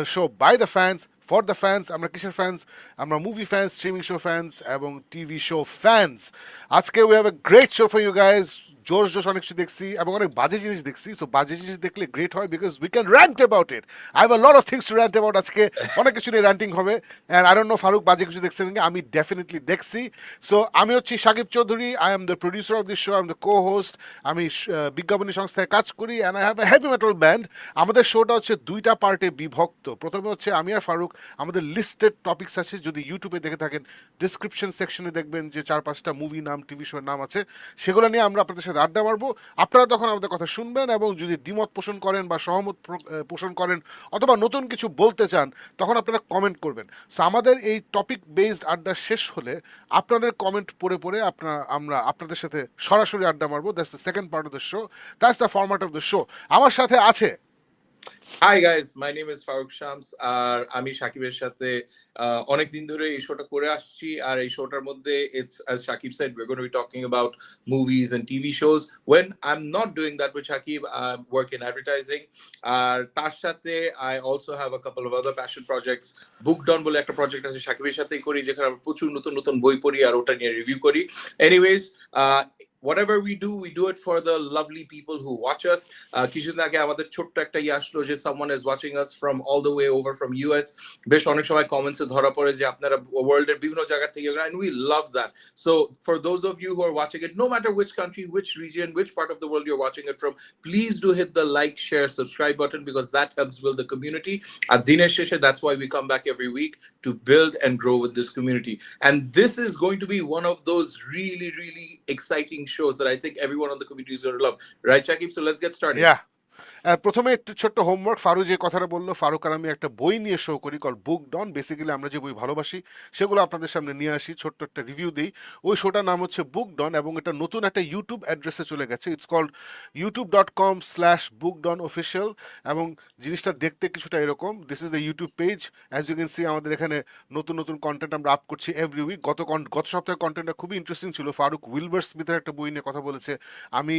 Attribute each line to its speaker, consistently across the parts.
Speaker 1: The show by the fans for the fans. আমরা কিসের fans? আমরা movie fans, streaming show fans এবং TV show fans. আজকে we have a great show for you guys. জোশ জোশ অনেক কিছু দেখছি এবং অনেক বাজে জিনিস দেখছি। সো বাজে জিনিস দেখলে গ্রেট হয় because we can rant about it. I have a lot of things to rant about. আজকে অনেক কিছু নিয়ে র্যান্টিং হবে। And I don't know Faruk বাজে কিছু দেখছেন নাকি, আমি ডেফিনেটলি দেখছি। সো আমি হচ্ছি Sakib Chowdhury, I am the producer of this show, I am the co host. আমি বিজ্ঞাপনী সংস্থায় কাজ করি and I have a heavy metal band. আমাদের শোটা হচ্ছে দুইটা পার্টে বিভক্ত। প্রথমে হচ্ছে আমি আর ফারুক, আমাদের লিস্টেড টপিকস আছে, যদি ইউটিউবে দেখে থাকেন ডিসক্রিপশন সেকশনে দেখবেন যে 4-5টা মুভি নাম, টিভি শোর নাম আছে, সেগুলো নিয়ে আমরা আপনাদের সাথে আড্ডা মারবো। আপনারা তখন আমাদের কথা শুনবেন এবং যদি দ্বিমত পোষণ করেন বা সহমত পোষণ করেন অথবা নতুন কিছু বলতে চান তখন আপনারা কমেন্ট করবেন। সো আমাদের এই টপিক বেসড আড্ডা শেষ হলে আপনাদের কমেন্ট পড়ে পড়ে আমরা আপনাদের সাথে সরাসরি আড্ডা মারবো। That's the second part of the show, that's the format of the show. আমার সাথে আছে
Speaker 2: Hi guys, my name is Farooq Shams আর আমি শাকিবের সাথে অনেক দিন ধরে এই শোটা করে আসছি আর এই শোটার মধ্যে it's as Shakib said we're going to be talking about movies and TV shows. When I'm not doing that with Shakib, I work in advertising আর তার সাথে I also have a couple of other passion projects. Book Done বলে একটা project আছে শাকিবের সাথেই করি, যেখানে আমরা প্রচুর নতুন নতুন বই পড়ি আর ওটা নিয়ে রিভিউ করি। Anyways, whatever we do it for the lovely people who watch us. কিছুদিন আগে আমাদের ছোট্ট একটা আসলো যে someone is watching us from all the way over from US. বেশ অনেক সময় কমেন্টসে ধরা পড়ে যে আপনারা ওয়ার্ল্ডের বিভিন্ন জায়গা থেকে, and we love that. So for those of you who are watching it, no matter which country, which region, which part of the world you're watching it from, please do hit the like, share, subscribe button because that helps build the community. At Dinesh Sheshe, that's why we come back every week to build and grow with this community. And this is going to be one of those really, really exciting shows that I think everyone on the community is going to love. Right, Shakib? So let's get started.
Speaker 1: Yeah. প্রথমে একটু ছোট্ট homework. Faruk যে কথাটা বললো, ফারুক আর আমি একটা বই নিয়ে শো করি কল বুক ডন। বেসিক্যালি আমরা যে বই ভালোবাসি সেগুলো আপনাদের সামনে নিয়ে আসি, ছোট্ট একটা রিভিউ দিই। ওই শোটার নাম হচ্ছে বুক ডন এবং এটা নতুন একটা ইউটিউব অ্যাড্রেসে চলে গেছে। ইটস কল্ড youtube.com/bookdonofficial এবং জিনিসটা দেখতে কিছুটা এরকম। This is the YouTube page. As you can see আমাদের এখানে নতুন নতুন কন্টেন্ট আমরা আপ করছি এভরি উইক। গত সপ্তাহের কন্টেন্টটা খুবই ইন্টারেস্টিং ছিল। ফারুক উইলবার স্মিথের একটা বই নিয়ে কথা বলেছে, আমি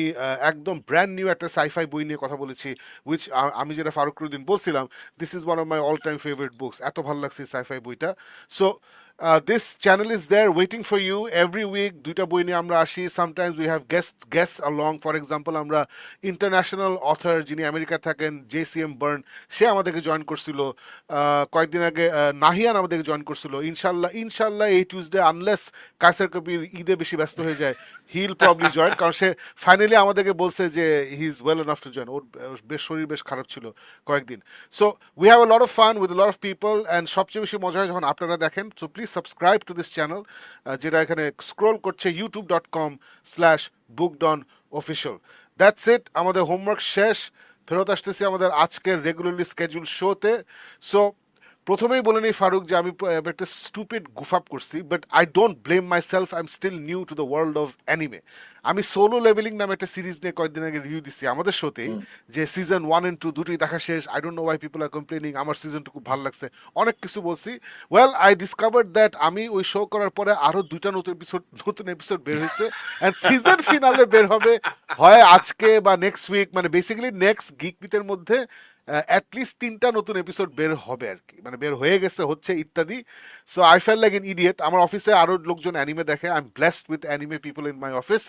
Speaker 1: একদম ব্র্যান্ড নিউ একটা সাইফাই বই নিয়ে কথা বলেছি, which আমি যেটা ফারুকের দিন বলছিলাম, this is one of my all time favourite books. এত ভালো লাগছে সাইফাই বইটা। So this channel is there waiting for you every week. দুইটা বই নিয়ে আমরা আসি। sometimes we have guests along. for example, আমরা ইন্টারন্যাশনাল অথর যিনি আমেরিকা থাকেন, JCM বার্ন, সে আমাদেরকে জয়েন করছিল কয়েকদিন আগে। নাহিয়ান আমাদেরকে জয়েন করছিল। ইনশাল্লাহ এই টিউসডে, আনলেস কায়সার কবির ঈদে বেশি ব্যস্ত হয়ে যায়, হিল প্রবলি জয়েন, কারণ সে ফাইনালি আমাদেরকে বলছে যে he is well enough to join. ওর শরীর বেশ খারাপ ছিল কয়েকদিন। So we have a lot of fun with lot of people and সবচেয়ে বেশি মজা হয় যখন আপনারা দেখেন। So please subscribe to this channel, যেটা এখানে স্ক্রোল করছে youtube.com/bookdonofficial. That's it. আমাদের হোমওয়ার্ক শেষ। ফেরত আসতেছি আমাদের আজকের রেগুলারলি স্কেডিউল শোতে। সো প্রথমেই বলে নিই ফারুক যে আমি একটা স্টুপিড গুফ আপ করছি, but I don't blame myself, I am still new to the world of anime. আমি সোলো লেভেলিং নামে একটা সিরিজ নিয়ে কয়েকদিন আগে রিভিউ দিচ্ছি আমাদের শোতেই, যে সিজন 1 and 2 দুটোই দেখা শেষ। I don't know why people are complaining. আমার সিজনটা খুব ভালো লাগছে, অনেক কিছু বলছি। ওয়েল, আই ডিসকভার্ড দ্যাট আমি ওই শো করার পরে আরো দুইটা নতুন এপিসোড বের হয়েছে অ্যান্ড সিজন ফিনালে বের হবে হয় আজকে বা নেক্সট উইক। মানে বেসিক্যালি নেক্সট গিক মিথের মধ্যে অ্যাটলিস্ট 3টা নতুন এপিসোড বের হবে আর কি, মানে বের হয়ে গেছে, হচ্ছে ইত্যাদি। So I fail like N idiot. আমার অফিসে আরো লোকজন অ্যানিমে দেখে। I am blessed with anime people in my office.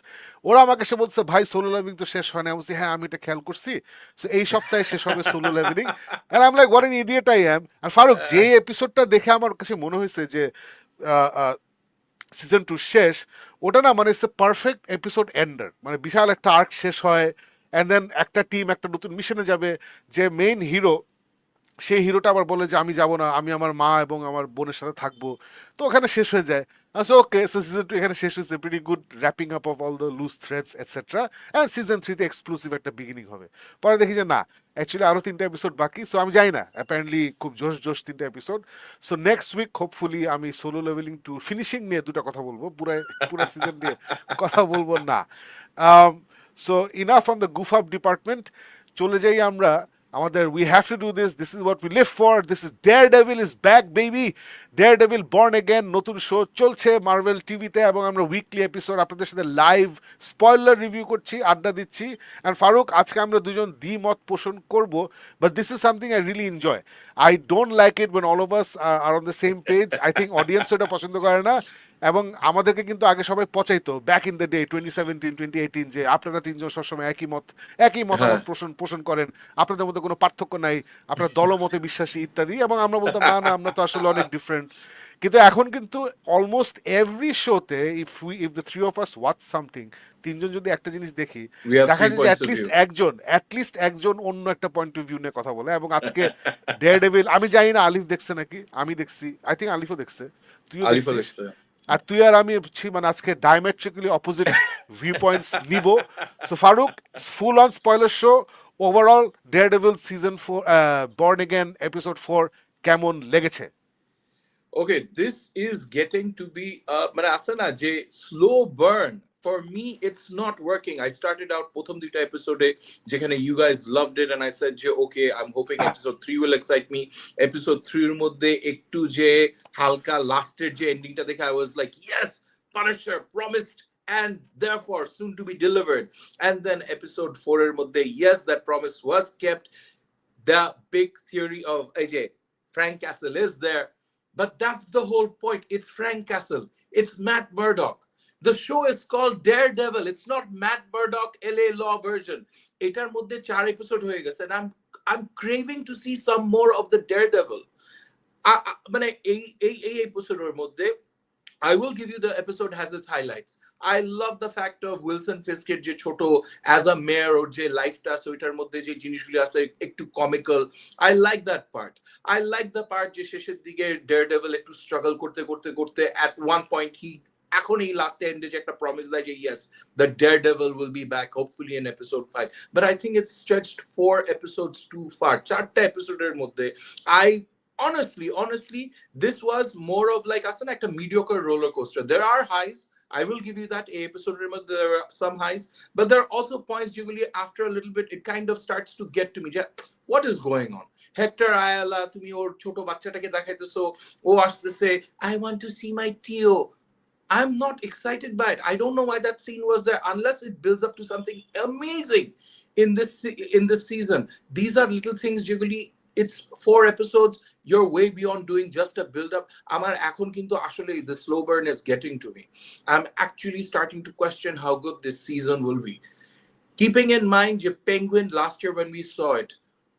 Speaker 1: ওরা আমাকে এসে বলছে, ভাই সোলো লেভেলিং তো শেষ হয় না। বলছি হ্যাঁ, আমি এটা খেয়াল করছি। সো এই সপ্তাহে শেষ হবে solo levelling. And I am like what an idiot I am. আর ফারুক, যে এপিসোডটা দেখে আমার কাছে মনে হয়েছে যে সিজন 2 শেষ, ওটা না মানে it's a perfect episode endure. মানে বিশাল একটা আর্ক শেষ হয় অ্যান্ড দেন একটা টিম একটা নতুন মিশনে যাবে। যে মেইন হিরো, সেই হিরোটা আবার বলে যে আমি যাব না, আমি আমার মা এবং আমার বোনের সাথে থাকবো। তো ওখানে শেষ হয়ে যায়। সো ওকে, সো সিজন 2 এখানে শেষ হয়েছে। Pretty good wrapping up of all the loose threads etcetera. And season 3-তে এক্সক্লুসিভ একটা বিগিনিং হবে। পরে দেখি যে না, অ্যাকচুয়ালি আরও 3টা এপিসোড বাকি। সো আমি জানি না, অ্যাপারেন্টলি খুব জোশ 3টা episode. So next week hopefully আমি সোলো লেভেলিং 2 ফিনিশিং নিয়ে দুটো কথা বলবো, পুরো সিজন নিয়ে কথা বলবো না। So enough on the goof up department. চলে যাই আমরা আমাদের we have to do this is what we live for. This is Daredevil is back baby. Daredevil born again, নতুন শো চলছে মার্ভেল টিভিতে এবং আমরা উইকলি এপিসোড আপনাদের সাথে লাইভ স্পয়লার রিভিউ করছি, আড্ডা দিচ্ছি। অ্যান্ড ফারুক, আজকে আমরা দুজন দ্বিমত পোষণ করব, but this is something I really enjoy. I don't like it when all of us are on the same page. I think audience এটা পছন্দ করে না, এবং আমাদেরকে কিন্তু আগে সবাই পচাইতো ব্যাক ইন দ্য ডে 2017 2018 যে আপনারা তিনজন সবসময় একই
Speaker 2: হ্যাঁ।
Speaker 1: মতামত পোষণ পোষণ করেন, আপনাদের মধ্যে কোনো পার্থক্য নাই, আপনারা দলমতে বিশ্বাসী ইত্যাদি, এবং আমরা বলতাম না না আমরা তো আসলে অনেক ডিফারেন্ট। কিন্তু এখন কিন্তু অলমোস্ট এভরি শোতে if the three of us watch something, তিনজন যদি একটা জিনিস দেখি,
Speaker 2: We have
Speaker 1: দেখা
Speaker 2: 3
Speaker 1: যায় যে
Speaker 2: points of view.
Speaker 1: অ্যাটলিস্ট একজন অন্য একটা পয়েন্ট অফ ভিউ নিয়ে কথা বলে। এবং আজকে ডেয়ারডেভিল, আমি জানি না আলিফ দেখছে নাকি, আমি দেখছি, আই থিঙ্ক আলিফও দেখছে, তুইও
Speaker 2: Alif
Speaker 1: দেখছিস,
Speaker 2: Alexa.
Speaker 1: আর তুই আর আমি হচ্ছি মানে আজকে ডায়ামেট্রিক্যালি অপোজিট ভিউ পয়েন্টস নিব। So Faruk, full on spoiler show, overall Daredevil season 4 born again episode 4 কেমন লেগেছে?
Speaker 2: Okay, this is getting to be মানে আছে না যে slow burn. For me, it's not working. I started out প্রথম দুইটা episode যেখানে you guys loved it and I said যে okay, I'm hoping episode 3 will excite me. Episode 3 এর মধ্যে একটু যে হালকা লাস্টের যে এন্ডিংটা দেখে I was like yes, Punisher promised and therefore soon to be delivered. And then episode 4 এর মধ্যে yes, that promise was kept. The big theory of AJ Frank Castle is there. But that's the whole point. It's Frank Castle. It's Matt Murdock. The show is called Daredevil. It's not Matt Murdock LA Law version. এটার মধ্যে 4 episode হয়ে গেছে and I'm craving to see some more of the Daredevil. মানে এই এপিসোডের মধ্যে I will give you the episode has its highlights. I love the fact of Wilson Fisk's যে ছোট as a mayor or যে লাইফটা সোইটার মধ্যে যে জিনিসগুলো আছে একটু comical, I like that part. I like the part যে শেষের দিকে Daredevil একটু স্ট্রাগল করতে করতে করতে at one point he এখন এই লাস্ট এন্ডে যে একটা প্রমিস দেয় যে yes, the Daredevil will be back hopefully in episode 5. But I think it's stretched 4 episodes too far. 4টা এপিসোডের মধ্যে honestly this was more of like asana a mediocre roller coaster. There are highs, I will give you that. A episode remember there are some highs, but there are also points usually after a little bit it kind of starts to get to me. What is going on? Hector Ayala tumi or choto bachchatake dekhaitecho, o ashtese I want to see my Tio. I'm not excited by it. I don't know why that scene was there unless it builds up to something amazing in this season. These are little things usually. It's 4 episodes, you're way beyond doing just a build up. Amar ekhon kintu ashole the slow burn is getting to me. I'm actually starting to question how good this season will be, keeping in mind je Penguin last year when we saw it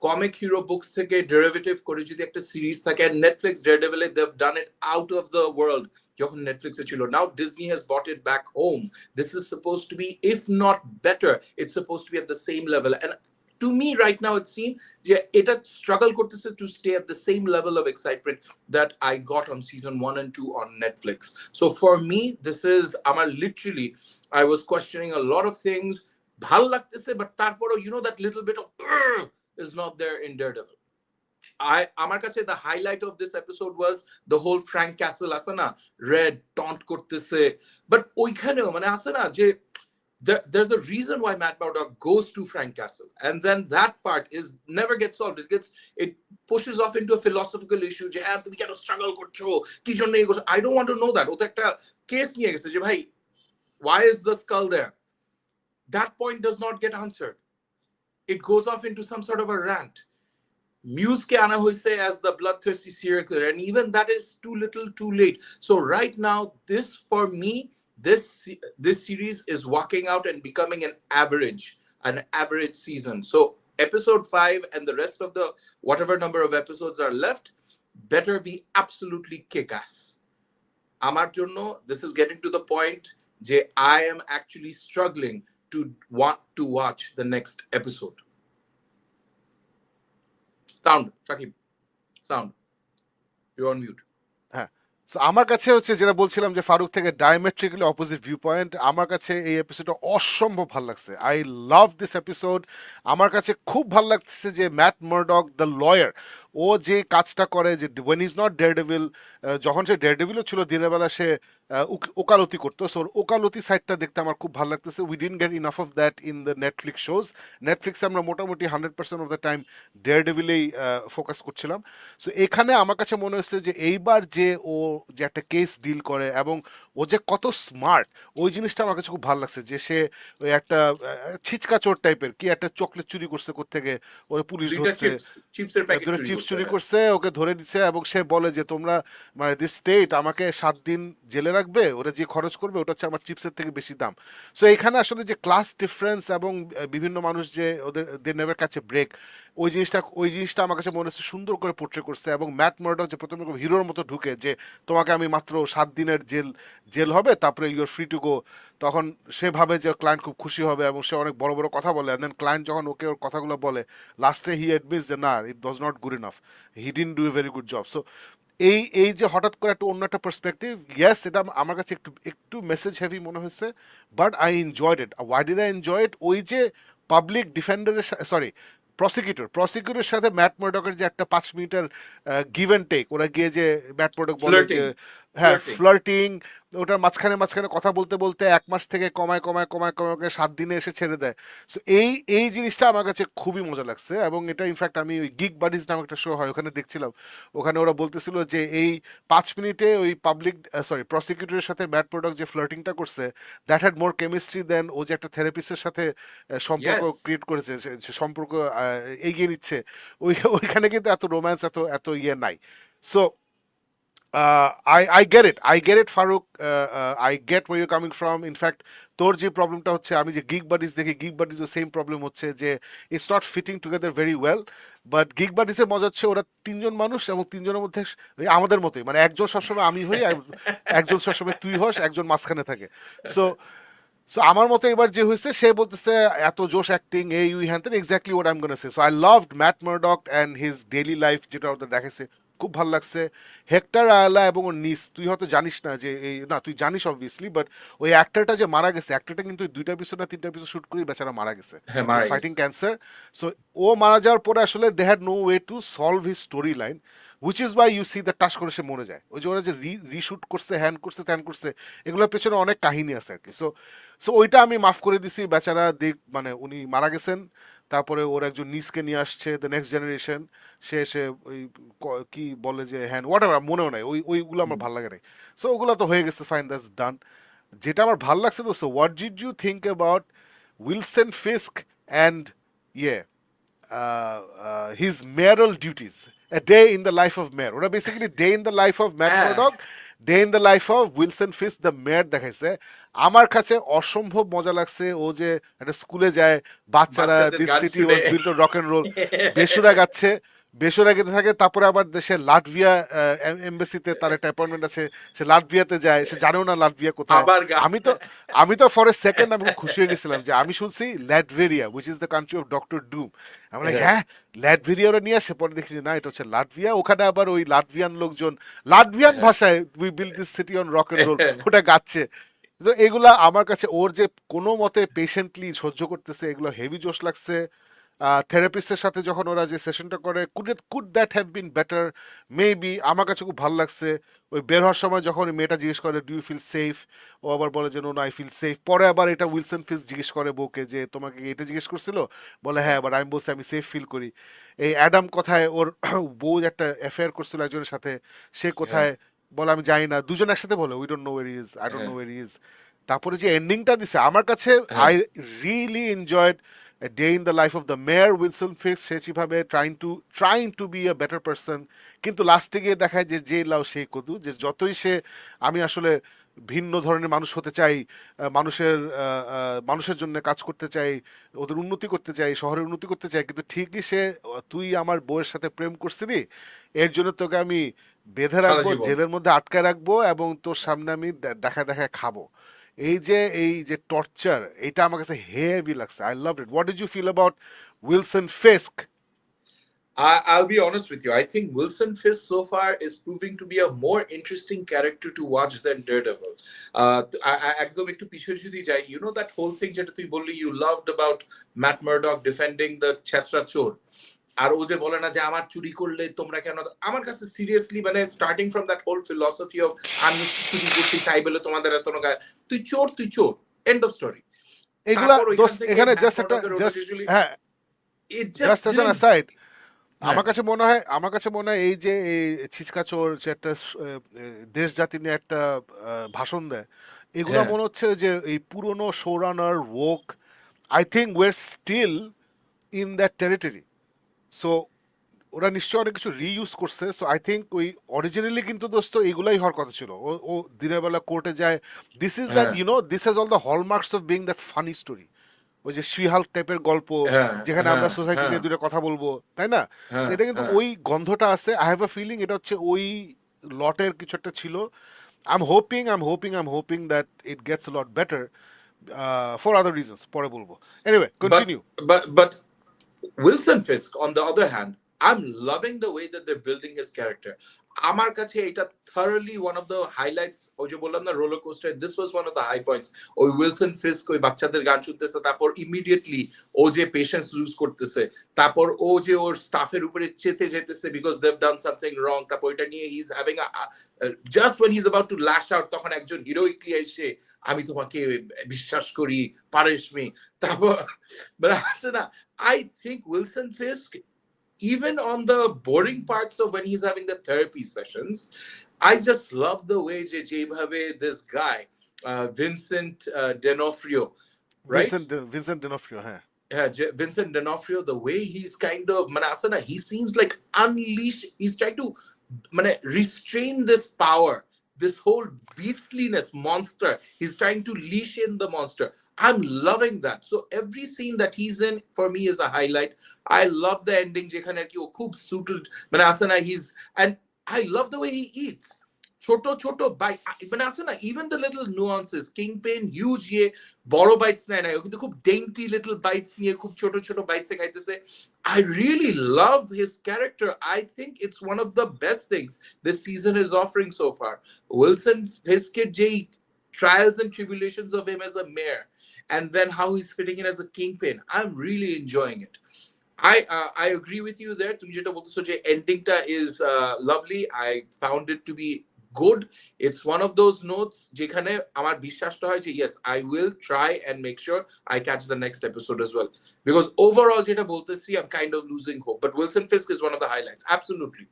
Speaker 2: comic hero books থেকে derivative করে যদি একটা series থাকে, and Netflix Daredevil they've done it out of the world যখন Netflix এ ছিল. Now Disney has brought it back home. This is supposed to be if not better, it's supposed to be at the same level, and to me right now it seems যে এটা struggle করতেছে to stay at the same level of excitement that I got on season 1 and 2 on Netflix. So for me this is আমার literally I was questioning a lot of things. ভাল লাগতেছে but তারপরও you know that little bit of is not there in Daredevil. আমার কাছে the highlight of this episode was the whole Frank Castle asana red taunt করতেছে, but ওইখানেও মানে আছে না যে there's a reason why Matt Murdock goes to Frank Castle, and then that part is never gets solved. It pushes off into a philosophical issue যে হ্যাঁ তুমি কেন struggle করছো কি জন্য এই করছো. I don't want to know that. ও তো একটা কেস নিয়ে গেছে যে ভাই why is the skull there. That point does not get answered. It goes off into some sort of a rant. Muse ke ana hoise as the bloodthirsty serial killer, and even that is too little too late. So right now this for me this series is walking out and becoming an average season. So episode 5 and the rest of the whatever number of episodes are left better be absolutely kick-ass. Amar jonno this is getting to the point je I am actually struggling to want to watch the next episode. Sound, Shakib. Sound. You're on mute.
Speaker 1: হ্যাঁ, so আমার কাছে হচ্ছে যেটা বলছিলাম যে ফারুক থেকে diametrically opposite view point, আমার কাছে এই এপিসোডটা অসম্ভব ভালো লাগছে। I love this episode. আমার কাছে খুব ভালো লাগছে যে ম্যাট মারডক দ্য লয়ার, ও যে কাজটা করে যে ওয়েন ইজ নট ডেয়ারডেভিল, যখন সে ডেয়ারডেভিলও ছিল দিনের বেলা সে ওকালতি করতো, সো ওকালতি সাইডটা দেখতে আমার খুব ভালো লাগতেছে। We didn't gate enough of that in the Netflix shows. নেটফ্লিক্সে আমরা মোটামুটি 100% অফ দ্য টাইম ডেয়ারডেভিলেই ফোকাস করছিলাম। সো এখানে আমার কাছে মনে হচ্ছে যে এইবার যে ও যে একটা কেস ডিল করে এবং ও যে কত স্মার্ট, ওই জিনিসটা আমার কাছে খুব ভালো লাগছে। যে সে ওই একটা ছিচকা চোর টাইপের কি একটা চকলেট চুরি করছে কোত্থেকে, ওর পুলিশ ধরছে,
Speaker 2: চিপসের প্যাকেট
Speaker 1: চিপস চুরি করছে, ওকে ধরে দিচ্ছে এবং সে বলে যে তোমরা মানে দিস স্টেট আমাকে 7 দিন জেলে রাখবে, ওরা যে খরচ করবে ওটা হচ্ছে আমার চিপসের থেকে বেশি দাম। সো এখানে আসলে যে ক্লাস ডিফারেন্স এবং বিভিন্ন মানুষ যে ওদের they never catch a break, ওই জিনিসটা আমার কাছে মনে হচ্ছে সুন্দর করে পোর্ট্রে করছে। এবং ম্যাট মার্ডক যে প্রথমে হিরোর মতো ঢুকে যে তোমাকে আমি মাত্র 7 দিনের জেল হবে, তারপরে ইউর ফ্রি টু গো, তখন সে ভাবে যে ক্লায়েন্ট খুব খুশি হবে এবং সে অনেক বড় বড় কথা বলে। দেন ক্লায়েন্ট যখন ওকে ওর কথাগুলো বলে, লাস্টে হি অ্যাডমিটস যে না, it was not good enough, he didn't do a very good job. So এই যে হঠাৎ করে একটা অন্য একটা পার্সপেক্টিভ, ইয়েস এটা আমার কাছে একটু একটু মেসেজ হেভি মনে হয়েছে, but I enjoyed it. Why did I enjoy it? ওই যে পাবলিক ডিফেন্ডারের, সরি প্রসিকিউটরের সাথে ম্যাট মার্ডকের যে একটা 5 মিনিটের গিভ অ্যান্ড টেক, ওরা গিয়ে যে ম্যাট মার্ডক বলে যে হ্যাঁ ফ্লার্টিং, ওটার মাঝখানে মাঝখানে কথা বলতে বলতে 1 মাস থেকে কমায় কমায় কমায় কমায় 7 দিনে এসে ছেড়ে দেয়। সো এই জিনিসটা আমার কাছে খুবই মজা লাগছে। এবং এটা ইনফ্যাক্ট আমি ওই গিক বাডিজ নামে একটা শো হয় ওখানে দেখছিলাম, ওখানে ওরা বলতেছিল যে এই 5 মিনিটে ওই প্রসিকিউটরের সাথে ম্যাট মার্ডক যে ফ্লার্টিংটা করছে, দ্যাট হ্যাড মোর কেমিস্ট্রি দেন ও যে একটা থেরাপিস্টের সাথে সম্পর্ক ক্রিয়েট করেছে, সে সম্পর্ক এগিয়ে নিচ্ছে। ওইখানে কিন্তু এত রোম্যান্স, এত এত ইয়ে নাই। So I get it. I get it, Farooq. I get where you're coming from. In fact, তোর যে প্রবলেমটা হচ্ছে, আমি যে গিগ বাডিজ দেখি, গিগ বাডিজও সেম প্রবলেম হচ্ছে যে it's not fitting together very well. But gig বাডিজের মজা হচ্ছে ওরা 3জন মানুষ এবং 3জনের মধ্যে ওই আমাদের মতোই, মানে একজন সবসময় আমি হই, আর একজন সবসময় তুই হস, একজন মাঝখানে থাকে। সো সো আমার মতো এবার যে হয়েছে, সে বলতেছে এত জোশ অ্যাক্টিং, এই ইউ হ্যান, exactly what I am gonna say. So I loved Matt Murdock and his daily life, যেটা ওদের দেখাইছে খুব ভালো লাগছে। হেক্টর আয়লা এবং ওর নিস, তুই হয়তো জানিস না যে এই, না তুই জানিস অবভিয়াসলি, বাট ওই অ্যাক্টরটা যে মারা গেছে, অ্যাক্টরটা কিন্তু 2টা এপিসোড না 3টা এপিসোড শুট করেই বেচারা মারা গেছে, ফাইটিং ক্যান্সার। সো ও মারা যাওয়ার পরে আসলে they had no way to solve his storyline, which is why you see the touch করে সে মরে যায়। ওই যে ওরা যে রিশুট করছে, হ্যান করছে, ত্যান করছে, এগুলোর পেছনে অনেক কাহিনী আছে আর কি। সো সো ওইটা আমি মাফ করে দিছি, বেচারা দিক, মানে উনি মারা গেছেন, তারপরে ওর একজন নিসকে নিয়ে আসছে, দ্য নেক্সট জেনারেশন, সে এসে ওই কি বলে যে হ্যান হোয়াট এভার, মনেও নাই, ওইগুলো আমার ভালো লাগে নাই। সো ওগুলো তো হয়ে গেছে, ফাইন, দ্যাটস ডান। যেটা আমার ভালো লাগছে তো, so what did you think about Wilson Fisk and ইয়ে his mayoral duties, a day in the life of mayor, ওরা basically day in the life of Matt Murdock, day in the life of Wilson Fisk the mayor দেখাইছে। আমার কাছে অসম্ভব মজা লাগছে। ও যে একটা স্কুলে যায়, বাচ্চারা this city was built on rock and roll, বেসুরা গাচ্ছে, বেসুরা গেতে থাকে, তারপরে আবার দেশের লাটভিয়া এমবাসিতে তার একটা অ্যাপয়েন্টমেন্ট আছে, সে লাটভিয়াতে যায়, সে জানেও না লাটভিয়া কোথায়। আমি তো ফর এ সেকেন্ড আমি খুব খুশি হয়ে গেছিলাম যে আমি শুনছি Latveria, which is the country of doctor Doom. আমি লাইক হ্যাঁ, ল্যাটভেরিয়া ওরা নিয়ে আসে, পরে দেখি যে না, এটা হচ্ছে লাটভিয়া। ওখানে আবার ওই লাটভিয়ান লোকজন লাটভিয়ান ভাষায় we build this city on rock and roll ওটা গাচ্ছে। তো এগুলা আমার কাছে ওর যে কোনো মতে পেশেন্টলি সহ্য করতেছে, এগুলো হেভি জোশ লাগছে। থেরাপিস্টের সাথে যখন ওরা যে সেশনটা করে, could that have been better maybe, আমার কাছে খুব ভালো লাগছে। ওই বের হওয়ার সময় যখন ওই মেয়েটা জিজ্ঞেস করে ডু ইউ ফিল সেফ, ও আবার বলে যে নো, আই ফিল সেফ। পরে আবার এটা উইলসন ফিস জিজ্ঞেস করে বউকে যে তোমাকে এটা জিজ্ঞেস করছিল, বলে হ্যাঁ, বাট আমি বলছি আমি সেফ ফিল করি। এই অ্যাডাম কথায় ওর বউ একটা অ্যাফেয়ার করছিল একজনের সাথে, সে কোথায় বলে আমি জানি না, দুজন একসাথে বলে we don't know ওয়ের is, I don't no ওয়ের is. তারপরে যে এন্ডিংটা দিছে আমার কাছে, I really enjoyed a day in the life of the mayor Wilson Fisk, সে যেভাবে trying to be a better person, কিন্তু লাস্টে গিয়ে দেখায় যে যে লাও সেই কদু, যে যতই সে আমি আসলে ভিন্ন ধরনের মানুষ হতে চাই, মানুষের জন্য কাজ করতে চাই, ওদের উন্নতি করতে চাই, শহরের উন্নতি করতে চাই, কিন্তু ঠিকই সে তুই আমার বউয়ের সাথে প্রেম করছিলি, এর জন্য তোকে আমি বেঁধে রাখবো, জেলের মধ্যে আটকায় রাখবো এবং তোর সামনে আমি দেখায় খাবো। এই যে টর্চার, এটা আমার কাছে হেভি লাগছে। I loved it. What did you feel about Wilson Fisk?
Speaker 2: I'll be honest with you. I think Wilson Fisk so far is proving to be a more interesting character to watch than Daredevil. একদম একটু পিছনে যদি যাই, you know that whole thing যেটা তুই বললি you loved about Matt Murdock defending the ছেঁচড়া চোর, আর ও যে বলে না যে আমার চুরি করলে তোমরা কেন, আমার কাছে সিরিয়াসলি মানে starting from that whole philosophy of আমি চুরি করছি তাই বলে তোমাদের এত না, তুই চোর, এন্ড অফ স্টোরি।
Speaker 1: এগুলা এখানে জাস্ট একটা জাস্ট অ্যাজ অ্যান অ্যাসাইড, আমার কাছে মনে হয় এই যে এই ছিচকা চোর যে একটা দেশ জাতি নিয়ে একটা ভাষণ দেয়, এগুলা মনে হচ্ছে যে এই পুরনো শোরানার ওক, I think were still in that territory. So ওরা নিশ্চয়ই অনেক কিছু রিইউজ করছে, সো আই থিঙ্ক ওই অরিজিনালি কিন্তু দোস্ত এইগুলাই হওয়ার কথা ছিল। ও ও দিনের বেলা কোর্টে যায়, দিস ইজ দ্যাট
Speaker 2: হ্যাঁ
Speaker 1: this has all the hallmarks of being that funny story. ওই যে শ্রীহাল্ক টাইপের গল্প,
Speaker 2: হ্যাঁ
Speaker 1: যেখানে আমরা
Speaker 2: হ্যাঁ
Speaker 1: সোসাইটি
Speaker 2: হ্যাঁ
Speaker 1: নিয়ে দুটো কথা বলবো, তাই না? So
Speaker 2: হ্যাঁ
Speaker 1: এটা কিন্তু
Speaker 2: হ্যাঁ
Speaker 1: ওই গন্ধটা আছে। আই হ্যাভ আ ফিলিং এটা হচ্ছে ওই লটের কিছু একটা ছিল। I'm hoping that it gets a lot better for other reasons, পরে বলবো। Anyway,
Speaker 2: but
Speaker 1: continue.
Speaker 2: but Wilson Fisk, on the other hand, I'm loving the way that they're building his character. আমার কাছে এটা thoroughly one of the highlights, ওই যে বললাম না roller coaster, this was one of the high points. ওই Wilson ফিস্ক ওই বাচ্চাদের গান শুনতেছে, তারপর ইমিডিয়েটলি ও যে পেশেন্স লুজ করতেছে, তারপর ও যে ওর স্টাফের উপরে চেতে যেতেছে because they've done something wrong, তারপর এটা নিয়ে he is having just when he's about to lash out, তখন একজন হিরোইকলি এসে আমি তোমাকে বিশ্বাস করি পারেশমি, তারপর মানে আছে না, I think Wilson Fisk, even on the boring parts of when he's having the therapy sessions, I just love the way this guy, Vincent D'Onofrio, right?
Speaker 1: Vincent D'Onofrio, হ্যাঁ।
Speaker 2: Yeah, Vincent D'Onofrio, the way he's kind of Manasana, he seems like unleash. He's trying to restrain this power, this whole beastliness monster. He's trying to leash in the monster. I'm loving that. So every scene that he's in for me is a highlight. I love the ending. যেখানে কি ও খুব suited Manasana. And I love the way he eats. ছোট ছোট byte মানে আছে না, even the little nuances, kingpin huge ইয়ে বড় বাইটস নেয় না, কিন্তু খুব ডেন্টি লিটল বাইটস নিয়ে খুব ছোট ছোট বাইটসে খাইতেছে। I really love his character. I think it's one of the best things this season is offering so far. Wilson Fiskett যেই trials and tribulations of him as a mayor, and then how he's fitting in as a kingpin, I'm really enjoying it. I agree with you there. তুমি যেটা বলতেছো যে এন্ডিংটা is lovely. I found it to be good. It's one of those notes যেখানে আমার বিশ্বাসটা হয় যে yes, I will try and make sure I catch the next episode as well, because overall যেটা বলতেছি I'm kind of losing hope, but Wilson Fisk is one of the highlights, absolutely.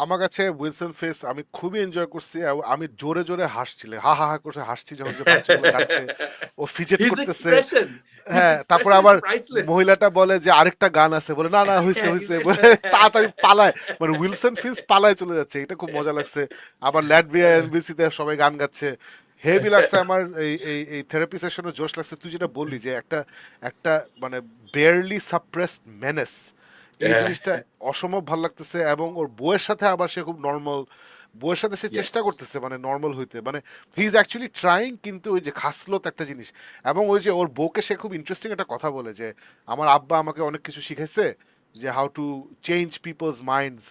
Speaker 1: আমার কাছে Wilson face আমি খুবই enjoy করছি। আমি জোরে জোরে হাসছিলে, হা হা হা করে হাসছি যখন যে বাচ্চাগুলো গাচ্ছে, ও ফিজেট
Speaker 2: His
Speaker 1: করতেছে।
Speaker 2: expression,
Speaker 1: হ্যাঁ, তারপর
Speaker 2: is
Speaker 1: আবার
Speaker 2: priceless.
Speaker 1: মহিলাটা বলে যে আরেকটা গান আছে, বলে না না হইছে হইছে, বলে তাড়াতাড়ি পালায়, মানে উইলসন ফিস পালায় চলে যাচ্ছে। এটা খুব মজা লাগছে। আবার ল্যাটভিয়া এনবিসিতে সবাই গান গাচ্ছে, হেভি লাগছে আমার। এই এই এই থেরাপি সেশনে জোশ লাগছে। তুই যেটা বললি যে একটা একটা মানে বেয়ারলি সাপ্রেসড মেনেস, এই জিনিসটা অসম্ভব ভালো লাগতেছে। এবং ওর বউয়ের সাথে আবার সে খুব নর্মাল, বউয়ের সাথে সে চেষ্টা
Speaker 2: Yes.
Speaker 1: করতেছে মানে নর্মাল হইতে, মানে হি ইজ অ্যাকচুয়ালি ট্রাইং। কিন্তু ওই যে খাসলত একটা জিনিস, এবং ওই যে ওর বউকে সে খুব ইন্টারেস্টিং একটা কথা বলে যে আমার আব্বা আমাকে অনেক কিছু শিখাইছে, যে how to change people's minds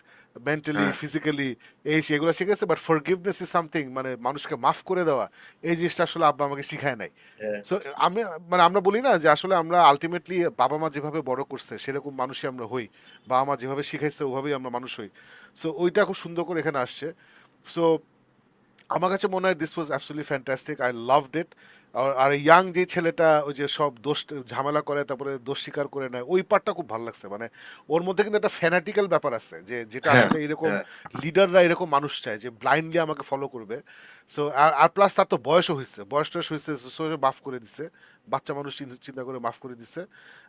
Speaker 1: mentally physically, এই এগুলো শিখেছে, বাট ফরগিভনেস ইজ সামথিং, মানে মানুষকে মাফ করে দেওয়া, এই জিনিসটা আসলে আব্বা আমাকে শিখায় নাই।
Speaker 2: Yeah.
Speaker 1: সো আমি মানে আমরা বলি না যে আসলে আমরা আলটিমেটলি বাবা মা যেভাবে বড় করছে সেরকম মানুষই আমরা হই, বাবা মা যেভাবে শিখাইছে ওভাবেই আমরা মানুষ হই। সো ওইটা খুব সুন্দর করে এখানে আসছে। সো আমার কাছে মনে হয় this was absolutely fantastic, I loved it. আর ইয়াং যে ছেলেটা ওই যে সব দোষ ঝামেলা করে তারপরে দোষ স্বীকার করে নেয়, ওই পার্টটা খুব ভালো লাগছে। মানে ওর মধ্যে কিন্তু একটা ফ্যানাটিক্যাল ব্যাপার আছে, যে যেটা আসলে এরকম লিডাররা এরকম মানুষ চায় যে ব্লাইন্ডলি আমাকে ফলো করবে। সো আর প্লাস তার তো বয়সও হয়েছে, বয়স টয়স হয়েছে, সো মাফ করে দিছে, বাচ্চা মানুষ চিন্তা করে মাফ করে দিছে।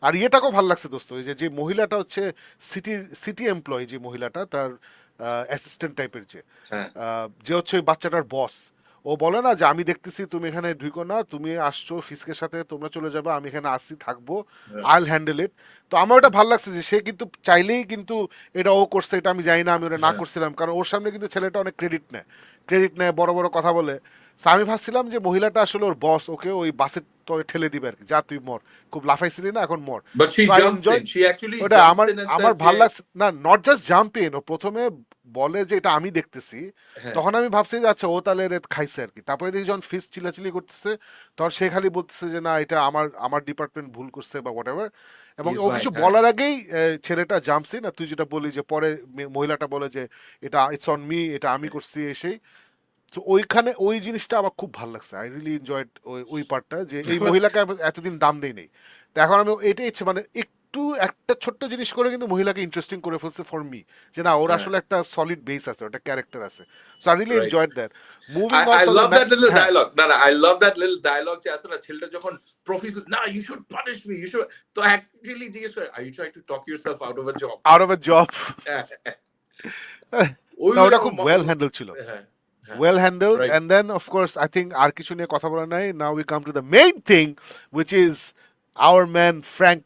Speaker 1: আর ইয়েটাকেও ভালো লাগছে দোস্ত, ওই যে যে মহিলাটা হচ্ছে সিটি এমপ্লয়ি, যে মহিলাটা তার অ্যাসিস্ট্যান্ট টাইপের, যে হচ্ছে ওই বাচ্চাটার বস, ও বলে না যে আমি দেখতেছি তুমি এখানে ঢুকো না, তুমি আসছো ফিসকের সাথে, তোমরা চলে যাবে, আমি এখানে আসছি থাকবো, আই উইল হ্যান্ডেল ইট। তো আমার ওটা ভালো লাগছে যে সে কিন্তু চাইলেই কিন্তু এটা ও করছে, এটা আমি জানি না, আমি ওটা না করছিলাম, কারণ ওর সামনে কিন্তু ছেলেটা অনেক ক্রেডিট নেয়, বড় বড় কথা বলে। So আমি ভাবছিলাম যে মহিলাটা আসলে ওর বস, ওকে ওই বাসের তলে ঠেলে দিবে আর কি, যা তুই মর, খুব লাফাইছিলি না, এখন মর।
Speaker 2: But she
Speaker 1: So I
Speaker 2: jumps
Speaker 1: enjoyed-
Speaker 2: in. She actually
Speaker 1: ওটা
Speaker 2: jumps
Speaker 1: আমার
Speaker 2: in and
Speaker 1: আমার
Speaker 2: says,
Speaker 1: ভাল
Speaker 2: "Yeah."
Speaker 1: লাগছে না, নট জাস্ট জাম্প ইন, ও প্রথমে বলে যে এটা আমি দেখতেছি,
Speaker 2: হ্যাঁ।
Speaker 1: তখন আমি ভাবছি যে আচ্ছা ও তাহলে এর খাইছে আর কি। তারপরে দেখি যখন ফিস চিল্লাচিল্লি করতেছে, তখন সে খালি বলতেছে যে না এটা আমার ডিপার্টমেন্ট ভুল করছে বা হোয়াট এভার, এবং
Speaker 2: He's
Speaker 1: ও
Speaker 2: right,
Speaker 1: কিছু
Speaker 2: হ্যাঁ।
Speaker 1: বলার আগেই ছেলেটা জাম্পস ইন। আর তুই যেটা বললি যে পরে মহিলাটা বলে যে এটা ইটস অন মি, এটা আমি করছি এসেই। তো ওইখানে ওই জিনিসটা আমার খুব ভালো লাগছে, আই রিয়েলি এনজয়েড ওই পার্টটা, যে এই মহিলাকে আমি এতদিন দাম দেই নেই, তো এখন আমি এটাই ইচ্ছে মানে একটা ছোট্ট জিনিস করে কিন্তু মহিলাকে ইন্টারেস্টিং করে ফেলছে ফর মি, যে না ওর
Speaker 2: হ্যাঁ,
Speaker 1: আসলে একটা সলিড বেস আছে, ওটা ক্যারেক্টার আছে। So I really
Speaker 2: right.
Speaker 1: Enjoyed that. Moving on
Speaker 2: I
Speaker 1: from the
Speaker 2: love that little
Speaker 1: হ্যাঁ
Speaker 2: dialogue. না, I love that little dialogue যে আছে না, ছেলেটা যখন প্রফেসর, না you should punish me, you should, তো actually জিজ্ঞেস করে, are you trying to talk yourself out of a job?
Speaker 1: Out of A job. না
Speaker 2: ওইগুলো
Speaker 1: ওটা
Speaker 2: আমার
Speaker 1: খুব ওয়েল হ্যান্ডেল ছিল,
Speaker 2: হ্যাঁ, হ্যাঁ,
Speaker 1: well handled.
Speaker 2: Right.
Speaker 1: And then of course I think আর কিছু নিয়ে কথা বলা নাই, now we come to the main thing, which is our man Frank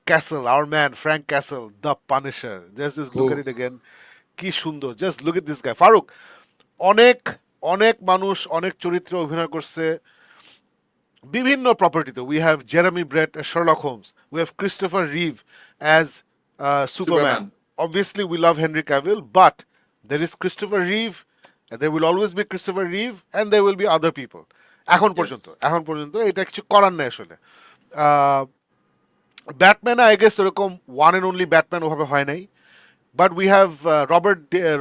Speaker 1: Castle, the Punisher. Just look at it again, কি সুন্দর, just look at this guy. Faruk, অনেক অনেক মানুষ অনেক চরিত্রে অভিনয় করছে বিভিন্ন প্রপার্টিতে। We have Jeremy Brett as Sherlock Holmes, we have Christopher Reeve as Superman.
Speaker 2: Superman.
Speaker 1: Obviously we love Henry Cavill, but there is Christopher Reeve, and there will always be Christopher Reeve, and there will be other people. এখন পর্যন্ত এটা কিছু করার নেই আসলে। Batman I guess ওরকম one and only Batman ওভাবে হয় নাই, but we have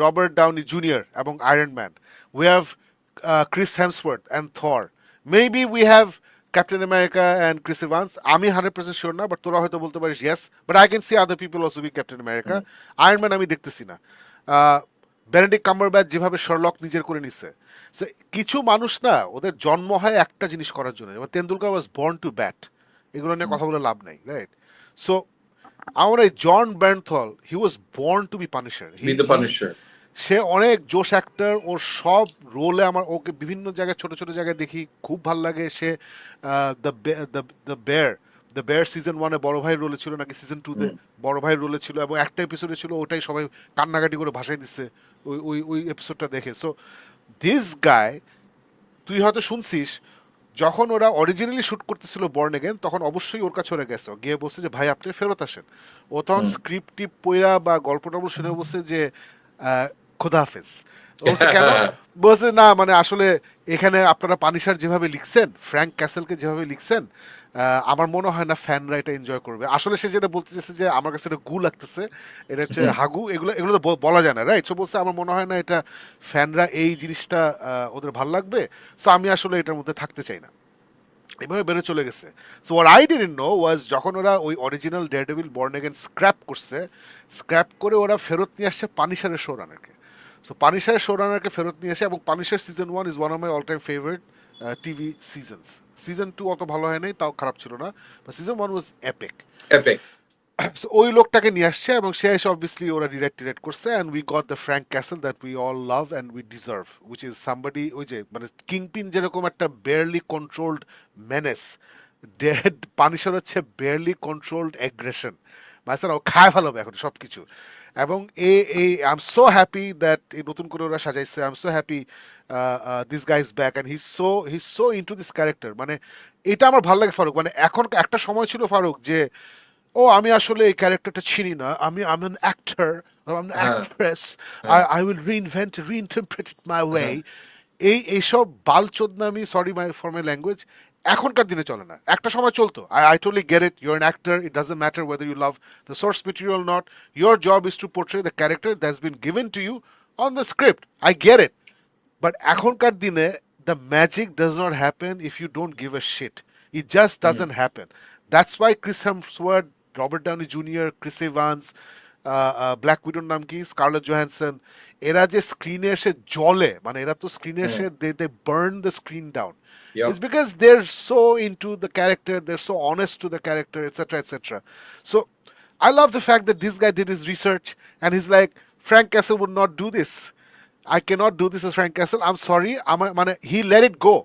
Speaker 1: Robert Downey Jr. এবং Iron Man. We have Chris Hemsworth and Thor. Maybe we have Captain America and Chris Evans. আমি 100% sure না, but তোরা হয়তো বলতে পারিস yes, but I can see other people also be Captain America. Iron Man আমি দেখতেছি না। Benedict Cumberbatch যেভাবে শার্লক নিজের করে নিছে, সো কিছু মানুষ না ওদের জন্ম হয় একটা জিনিস করার জন্য, যেমন তেন্ডুলকার ওয়াজ বর্ন টু ব্যাট, এগুলো নিয়ে কথা বলে লাভ নাই, রাইট? সো আমার এই Jon Bernthal, he was born to be Punisher.
Speaker 2: Be the Punisher.
Speaker 1: সে অনেক জোশ অ্যাক্টর, ওর সব রোলে আমার ওকে বিভিন্ন জায়গায় ছোট ছোট জায়গায় দেখি, খুব ভাল লাগে। সে দ্য বেয়ার সিজন 1-এ বড় ভাইয়ের রোলে ছিল, নাকি সিজন 2-তে বড় ভাইয়ের রোলে ছিল, এবং একটা এপিসোডে ছিল ওটাই সবাই কান্নাকাটি করে ভাসাই দিচ্ছে ওই ওই ওই এপিসোডটা দেখে। সো দিস গায়, তুই হয়তো শুনছিস যখন ওরা অরিজিনালি শুট করতেছিল বর্ন এগেন, তখন অবশ্যই ওর কাছে ওরা গেছে, গিয়ে বলছে যে ভাই আপনি ফেরত আসেন। ও তখন স্ক্রিপ্ট টিপ পইরা বা গল্প টল্প শুনে বলছে যে খোদা হাফেজ। বলছে কেন? বলছে না মানে আসলে এখানে আপনারা পানিশার যেভাবে লিখছেন, ফ্র্যাঙ্ক ক্যাসেলকে যেভাবে লিখছেন, আমার মনে হয় না ফ্যানরা এটা এনজয় করবে। আসলে সে যেটা বলতে চাইছে যে আমার কাছে এটা গু লাগতেছে, এটা হচ্ছে হাগু, এগুলো এগুলো তো বলা যায় না, রাইট? সো বলছে আমার মনে হয় না এটা ফ্যানরা এই জিনিসটা ওদের ভাল লাগবে, সো আমি আসলে এটার মধ্যে থাকতে চাই না, এভাবে বেড়ে চলে গেছে। So what I didn't know was, যখন ওরা ওই original Daredevil born again scrap করছে, স্ক্র্যাপ করে ওরা ফেরত নিয়ে আসছে পানিশারের শো রানারকে। সো পানিশারের শো রানারকে ফেরত নিয়ে আসে, এবং Punisher season 1 is one of my all time favourite TV seasons. Season 2 অত ভালো হয় নাই, তাও খারাপ ছিল না, but season 1 was epic.
Speaker 2: Epic.
Speaker 1: So ওই লোকটাকে নিয়ে আসছে, এবং সে এসে অবভিয়াসলি ওরা ডিরেক্ট করছে, and we got the Frank Castle that we all love and we deserve, which is somebody, ওই যে মানে কিংপিন যেরকম একটা barely controlled menace, dead Punisher হচ্ছে বেয়ারলি কন্ট্রোলড অ্যাগ্রেশন। মানে ও খায় ভালোবে এখন সব কিছু। এবং এই I am so happy that এই নতুন করে ওরা সাজাইছে। I am so happy this guy is back and he so into this character. মানে এটা আমার ভালো লাগে ফারুক। মানে এখন একটা সময় ছিল ফারুক যে ও আমি আসলে এই ক্যারেক্টারটা চিনি না, আমি an actor, um actress, I will reinterpret it my way. এইসব বালচোদনামি, সরি ফর মাই ল্যাঙ্গুয়েজ, এখনকার দিনে চলে না। একটা সময় চলতো। I totally get it, you are an actor, it doesn't matter whether you love the source material not, your job is to portray the character that's been given to you on the script, I get it. But এখনকার দিনে the magic does not happen if you don't give a shit. It just doesn't happen. That's why Chris Hemsworth, Robert Downey Jr., Chris Evans, black উইডোর নাম কি, scarlet Johansson, এরা যে স্ক্রিনে এসে জ্বলে, মানে এরা তো স্ক্রিনে এসে they burn the screen down.
Speaker 2: Yep.
Speaker 1: It's because they're so into the character, they're so honest to the character, etc., etc. So I love the fact that this guy did his research and he's like, Frank Castle would not do this. I cannot do this as Frank Castle. I'm sorry. He let it go.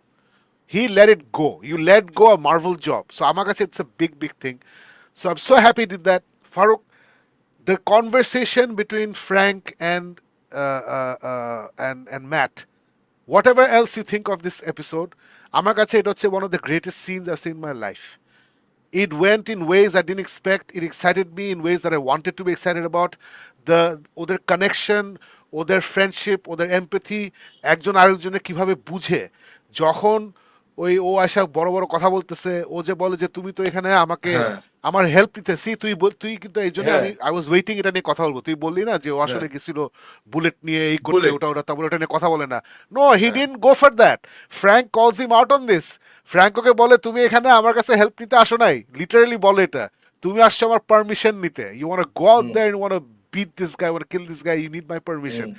Speaker 1: He let it go. You let go a Marvel job. So আমার কাছে it's a big, big thing. So I'm so happy he did that. Farouk, the conversation between Frank and Matt, whatever else you think of this episode, আমার কাছে এটা হচ্ছে one of the greatest scenes I've seen in my life. It went in ways I didn't expect. It excited me in ways that I wanted to be excited about. ওদের connection, ওদের friendship, ওদের empathy, একজন আরেকজনের কিভাবে বুঝে, যখন ও আশা বড় বড় কথা বলতেছে, ও যে বলে যে তুমি তো এখানে আমাকে আমার হেল্প নিতেছি, তুই কিন্তু এই জন্য আমি আই ওয়াজ ওয়েটিং এটা নিয়ে কথা বলবো। তুই বললি না যে ও আসলে গেছিল বুলেট নিয়ে এই করতে, ওটা তারপরে ওটা নিয়ে কথা বলে না। No, he didn't go for that. Frank calls him out on this. Frank ওকে বলে তুমি এখানে আমার কাছে হেল্প নিতে আসো নাই, লিটারালি বলে এটা, তুমি আসছো আমার পারমিশন নিতে, you want go out
Speaker 2: hmm,
Speaker 1: there you want beat this guy, want kill this guy, you need my permission.
Speaker 2: Hmm.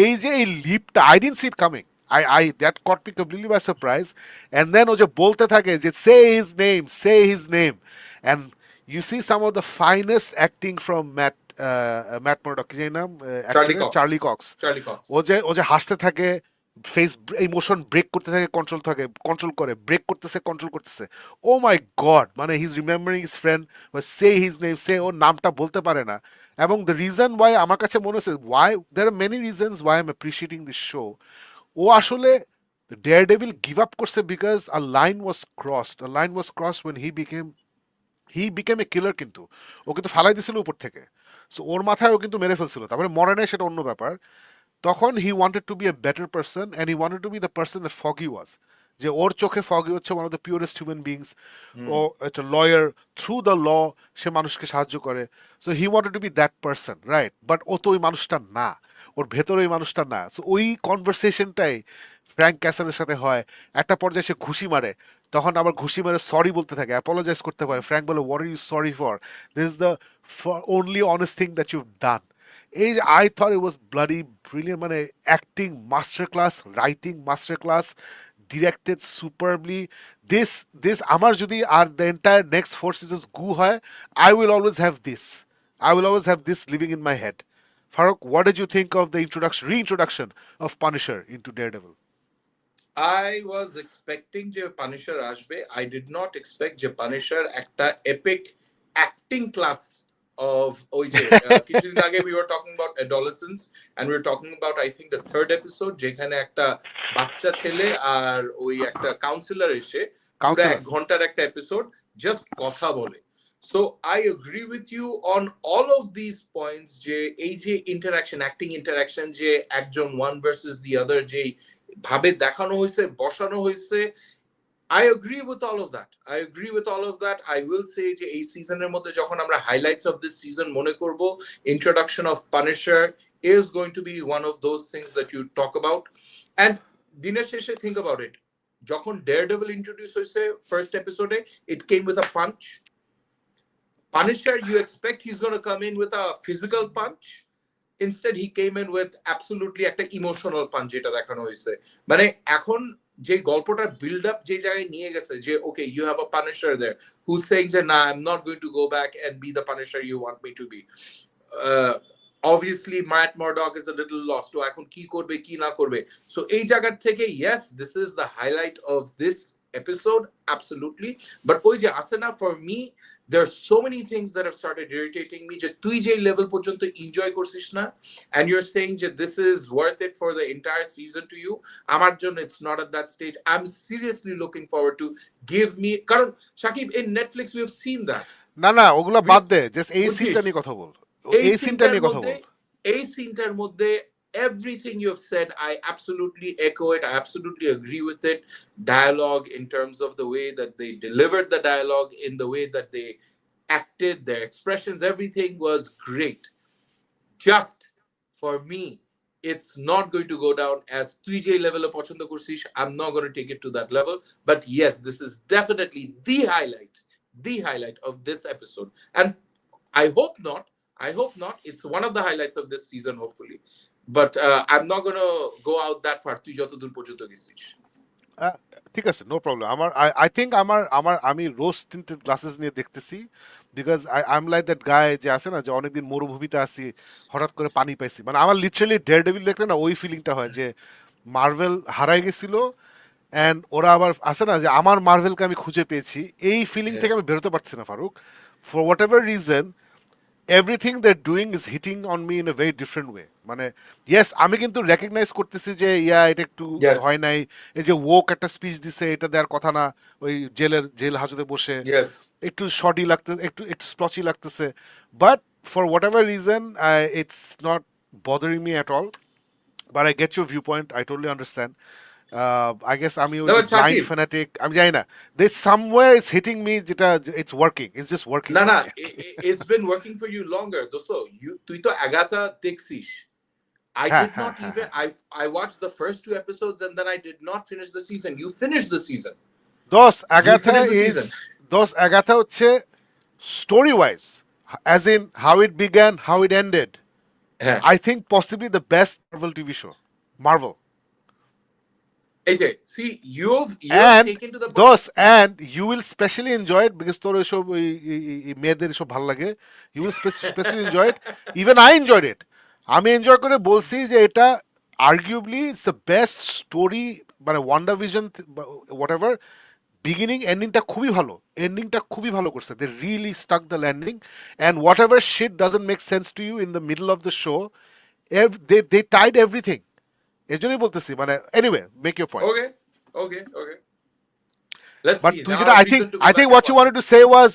Speaker 1: এই যে এই লিপটা I didn't see it coming, I that caught me completely by surprise. And then ও যে বলতে থাকে যে say his name, and you see some of the finest acting from Matt Murdock, কি জানি নাম
Speaker 2: চার্লি
Speaker 1: অ্যাক্টরের,
Speaker 2: Cox.
Speaker 1: Charlie Cox.
Speaker 2: Charlie Cox.
Speaker 1: ও যে হাসতে থাকে, ফেস ইমোশন ব্রেক করতে থাকে, কন্ট্রোল করে, ব্রেক করতেছে, কন্ট্রোল করতেছে। ও মাই গড, মানে he is remembering his friend, say his name, সে ওর নামটা বলতে পারে না। এবং দ্য রিজন ওয়াই আমার কাছে মনে হচ্ছে, why there are many reasons why I am appreciating this show. ও আসলে ডেয়ারডেভিল গিভ আপ করছে because a line was crossed when he became a killer, কিন্তু ও কিন্তু ফালাই দিছিল উপর থেকে। সো ওর মাথায় ও কিন্তু মেরে ফেলছিল, তারপরে মরে নাই সেটা অন্য ব্যাপার। তখন he wanted to be a better person and he wanted to be the person that Foggy was, যে ওর চোখে ফগি হচ্ছে one of the purest human beings.
Speaker 2: Hmm.
Speaker 1: ও একটা লয়ার, থ্রু দ্য ল সে মানুষকে সাহায্য করে। So he wanted to be that person, right? But ও তো ওই মানুষটা না, ওর ভেতরে ওই মানুষটা না। সো ওই কনভারসেশনটাই ফ্র্যাঙ্ক ক্যাসেলের সাথে হয়। একটা পর্যায়ে সে ঘুষি মারে, তখন আবার ঘুষি মারে সরি বলতে থাকে, অ্যাপোলোজাইজ করতে পারে। ফ্র্যাঙ্ক বলে, what are you sorry for? This is the only honest thing that you done. এই I thought it was bloody brilliant, মানে acting master class, writing master class, directed superbly. This আমার যদি আর the entire next 4 seasons গু হয়, I will always have this, I will always have this living in my head. Farooq, what did you think of the reintroduction of Punisher into Daredevil?
Speaker 2: I was expecting যে পানিশার আসবে। I did not expect যে পানিশার একটা epic acting class of ওই যে কিছুদিন আগে we were talking about adolescence and we were talking about I think the third episode যেখানে একটা বাচ্চা ছেলে আর ওই একটা কাউন্সিলর এসে পুরো
Speaker 1: Counselor.
Speaker 2: 1 ঘন্টার একটা এপিসোড জাস্ট কথা বলে। So I agree with you on all of these points যে এই যে interaction, acting interaction যে একজন one versus the other যে ভাবে দেখানো হয়েছে, বসানো হয়েছে, I agree with all of that. I agree with all of that. I will say যে এই সিজনের মধ্যে যখন আমরা highlights of this season মনে করব, introduction of Punisher is going to be one of those things that you talk about. And দিনের শেষে think about it. যখন Daredevil introduce হয়েছে first episode, it came with a punch. Punisher, you expect he's going to come in with a physical punch. Instead he came in with absolutely একটা emotional punch যেটা দেখানো হয়েছে। মানে এখন যে গল্পটার বিল্ড আপ যে জায়গায় নিয়ে গেছে যে okay you have a Punisher there who saying যে না I am not going to go back and be the Punisher you want me to be. obviously Matt Murdock is a little lost তো এখন কি করবে কি না করবে। So এই জায়গা থেকে yes this is the highlight of this episode absolutely, but ওই যে আছে না, for me there are so many things that have started irritating me যে তুই যে লেভেল পর্যন্ত এনজয় করছিস না and you're saying যে this is worth it for the entire season to you, আমার জন্য it's not at that stage. I'm seriously looking forward to give me, কারণ Shakib in Netflix we have seen that
Speaker 1: না না, ওগুলা বাদ দে, just এই
Speaker 2: বুঝছিস
Speaker 1: সিনটা নিয়ে কথা বল,
Speaker 2: এই
Speaker 1: এই সিনটা
Speaker 2: সিনটার
Speaker 1: নিয়ে কথা
Speaker 2: মধ্যে
Speaker 1: বল।
Speaker 2: এই সিনটার মধ্যে everything you have said I absolutely echo it, I absolutely agree with it. Dialogue in terms of the way that they delivered the dialogue, in the way that they acted, their expressions, everything was great. Just for me it's not going to go down as তুই যে লেভেলে পছন্দ করছিস, I'm not going to take it to that level, but yes this is definitely the highlight of this episode. And I hope not. I hope not. It's one of the highlights of this season, hopefully. But I'm not going to go out that far. তুই যতদূর পর্যন্ত গেছিস।
Speaker 1: ঠিক আছে, no problem. আমার I think আমার আমার আমি রোজ টিন্টেড গ্লাসেস নিয়ে দেখতেছি, because I am like that গায় যে আছে না, যে অনেকদিন মরুভূমিতে আসি, হঠাৎ করে পানি পাইছি। মানে আমার লিটারালি ডেয়ারডেভিল দেখলে না ওই ফিলিংটা হয় যে মার্ভেল হারাই গেছিল, অ্যান্ড ওরা আবার আছে না যে আমার মার্ভেলকে আমি খুঁজে পেয়েছি। এই ফিলিং থেকে আমি বেরোতে পারছি না Faruk, for whatever reason. Everything that doing is hitting on me in a very different way. মানে ইয়েস, আমি কিন্তু রেকগনাইজ করতেছি যে এটা একটু
Speaker 2: Yes.
Speaker 1: হয় নাই। এই যে ওক একটা স্পিচ দিছে, এটা দেওয়ার কথা না, ওই জেল হাজতে বসে
Speaker 2: Yes.
Speaker 1: একটু শর্টি লাগতেছে, একটু একটু স্প্লচি লাগতেছে। But for whatever reason it's not bothering me at all. But I get your view point, I totally understand. I guess আমি ওই
Speaker 2: No,
Speaker 1: যে
Speaker 2: but
Speaker 1: ব্লাইন্ড
Speaker 2: Shakib,
Speaker 1: ফ্যানাটিক, আমি জানি না, দে সামওয়্যার ইটস হিটিং মি, যেটা it's working, it's just working
Speaker 2: না
Speaker 1: for
Speaker 2: না,
Speaker 1: me.
Speaker 2: it's been working for you longer. দোস্ত, তুই তো আগাথা দেখছিস। I
Speaker 1: হ্যাঁ
Speaker 2: did
Speaker 1: হ্যাঁ
Speaker 2: not
Speaker 1: হ্যাঁ
Speaker 2: even,
Speaker 1: হ্যাঁ,
Speaker 2: I watched the first 2 episodes and then I did not finish the season. You finished the season.
Speaker 1: Those
Speaker 2: You
Speaker 1: Agatha
Speaker 2: finished the
Speaker 1: is
Speaker 2: season.
Speaker 1: Those Agatha হচ্ছে story wise, as in how it began, how it ended,
Speaker 2: হ্যাঁ
Speaker 1: I think possibly the best Marvel TV show. Marvel.
Speaker 2: এই যে see you've
Speaker 1: And
Speaker 2: taken to the point.
Speaker 1: those, and you will specially enjoy it because তোর ওইসব ওই মেয়েদের এসব ভালো লাগে. You will specially enjoy it. Even I enjoyed it. আমি এনজয় করে বলছি যে এটা arguably it's the best story, মানে WandaVision whatever, বিগিনিং এন্ডিংটা খুবই ভালো, এন্ডিংটা খুবই ভালো করছে. They really stuck the landing, and whatever shit doesn't make sense to you in the middle of the show, they tied everything. এই জন্যই বলতেছি, মানে anyway, make your point.
Speaker 2: Okay, let's
Speaker 1: but
Speaker 2: see
Speaker 1: তুই
Speaker 2: now
Speaker 1: যেটা
Speaker 2: I
Speaker 1: I
Speaker 2: have
Speaker 1: think
Speaker 2: reason to go
Speaker 1: I
Speaker 2: back
Speaker 1: think
Speaker 2: and
Speaker 1: what you
Speaker 2: watch
Speaker 1: wanted
Speaker 2: it.
Speaker 1: To say was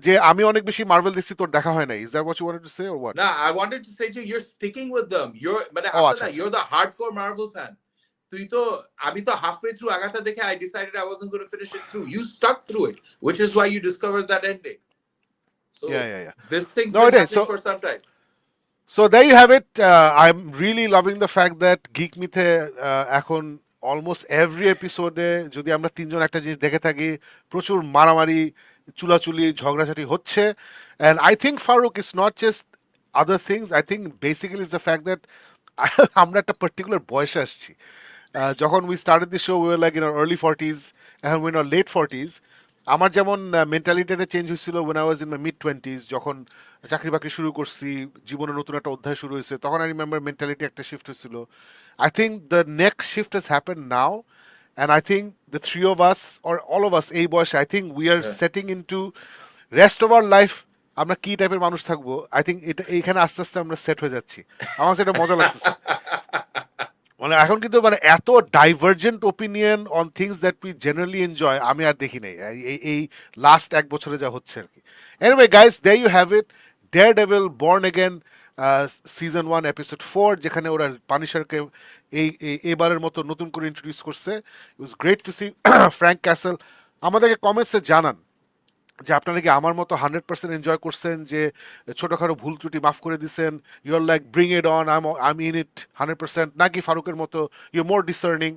Speaker 1: যে আমি অনেক বেশি মার্ভেল দেখছি, তোর দেখা হয় না. Is that what you wanted to say or what?
Speaker 2: Nah, I wanted to say যে you're sticking with them. You're মানে
Speaker 1: ও
Speaker 2: আসলে
Speaker 1: আচ্ছা
Speaker 2: না,
Speaker 1: আচ্ছা.
Speaker 2: you're the hardcore Marvel fan. তুই তো আমি তো halfway through আগাথা দেখে I decided I wasn't going to finish it through. You stuck through it, which is why you discovered that ending. So
Speaker 1: Yeah.
Speaker 2: this thing's
Speaker 1: No,
Speaker 2: been
Speaker 1: it is.
Speaker 2: happening for some time.
Speaker 1: So there you have it. I'm really loving the fact that Geek Myth এখন almost every এপিসোডে যদি আমরা তিনজন একটা জিনিস দেখে থাকি, প্রচুর মারামারি, চুলাচুলি, ঝগড়াঝাটি হচ্ছে. And I think Faruk is not just other things. I think basically is the fact that আমরা একটা পার্টিকুলার বয়সে আসছি. যখন we started the show we were like in our early 40s, এখন we in our late 40s. আমার যেমন মেন্টালিটিটা change হয়েছিল when I was in my mid 20s, যখন চাকরি বাকরি শুরু করছি, জীবনের নতুন একটা অধ্যায় শুরু হয়েছে, তখন আই রিমেম্বার মেন্টালিটি একটা শিফট হয়েছিল. I think the next shift has happen now, and I think the three of us or all of us এই বয়সে I think we are setting in to rest of our life আমরা কি টাইপের মানুষ থাকবো. I think এটা এইখানে আস্তে আস্তে আমরা সেট হয়ে যাচ্ছি. আমার সেটা মজা লাগতেছে. মানে এখন কিন্তু মানে এত divergent opinion on things that we generally enjoy আমি আর দেখি নাই এই লাস্ট এক বছরে যা হচ্ছে আর কি. Anyway guys, there you have it. Daredevil born again season 1 episode 4, যেখানে ওরা পানিশারকে এবারের মতো নতুন করে ইন্ট্রোডিউস করছে. It was great to see Frank Castle. আমাদেরকে কমেন্টসে জানান যে আপনারা কি আমার মতো 100% এনজয় করছেন, যে ছোটখাটো ভুল ত্রুটি মাফ করে দিচ্ছেন, you are like bring it on, I in it 100%, নাকি ফারুকের মতো you more discerning,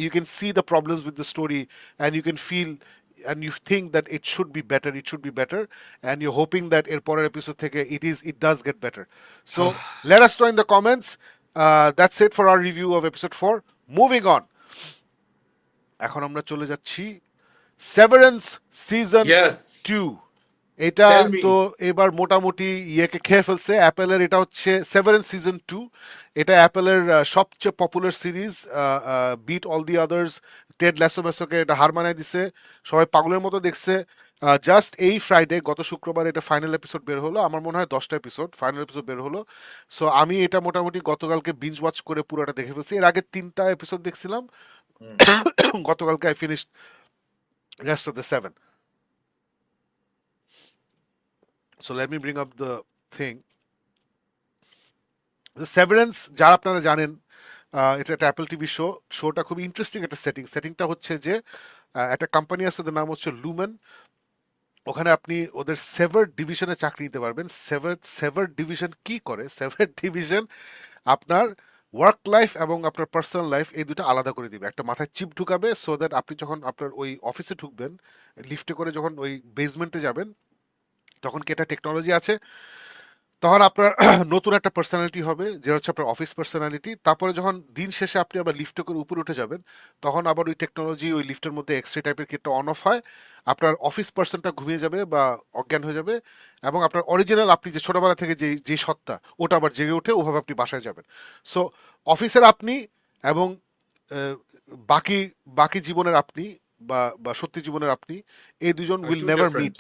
Speaker 1: you can see the problems with the story and you can feel and you think that it should be better, and you're hoping that এর পরের episode থেকে it does get better. So let us know in the comments. That's it for our review of episode 4. Moving on, এখন আমরা চলে যাচ্ছি সেভারেন্স season
Speaker 2: Yes,
Speaker 1: 2. এটা
Speaker 2: tell me.
Speaker 1: তো এবার মোটামুটি ইয়েকে খেয়ে ফেলছে অ্যাপেলের. এটা হচ্ছে সেভারেন্স সিজন 2. এটা অ্যাপেলের সবচেয়ে popular series, beat all the others. Ted Lasso ম্যাসোকে এটা হার মানায় দিছে, সবাই পাগলের মতো দেখছে. জাস্ট এই ফ্রাইডে গত শুক্রবার এটা ফাইনাল এপিসোড বের হলো. আমার মনে হয় 10টা এপিসোড ফাইনাল এপিসোড বের হলো. সো আমি এটা মোটামুটি গতকালকে বিঞ্জ ওয়াচ করে পুরোটা দেখে ফেলছি. এর আগে 3টা এপিসোড দেখছিলাম. গতকালকে I finished rest of the 7. So let me bring up the thing. The Severance, যারা আপনারা জানেন, এটা একটা অ্যাপল টিভি শো. শোটা খুব ইন্টারেস্টিং একটা সেটিংটা হচ্ছে যে একটা কোম্পানি আছে, ওদের নাম হচ্ছে লুমেন. ওখানে আপনি ওদের সেভার ডিভিশনে চাকরি নিতে পারবেন. সেভার ডিভিশন কি করে? সেভার ডিভিশন আপনার ওয়ার্ক লাইফ এবং আপনার পার্সোনাল লাইফ এই দুটো আলাদা করে দিবে. একটা মাথায় চিপ ঢুকাবে, সো দ্যাট আপনি যখন আপনার ওই অফিসে ঢুকবেন, লিফটে করে যখন ওই বেসমেন্টে যাবেন, তখন কি একটা টেকনোলজি আছে, তখন আপনার নতুন একটা পার্সোনালিটি হবে, যেটা হচ্ছে আপনার অফিস পার্সোনালিটি. তারপরে যখন দিন শেষে আপনি আবার লিফটে করে উপরে উঠে যাবেন, তখন আবার ওই টেকনোলজি ওই লিফটের মধ্যে এক্সরে টাইপের কি একটা অন অফ হয়, আপনার অফিস পার্সনটা ঘুমিয়ে যাবে বা অজ্ঞান হয়ে যাবে, এবং আপনার অরিজিনাল আপনি যে ছোটবেলা থেকে যে সত্তা, ওটা আবার জেগে ওঠে, ওভাবে আপনি বাসায় যাবেন. সো অফিসের আপনি এবং আহ, বাকি বাকি জীবনের আপনি বা সত্যি জীবনের আপনি, এই দুজন
Speaker 2: Are
Speaker 1: will
Speaker 2: two
Speaker 1: never
Speaker 2: different.
Speaker 1: Meet.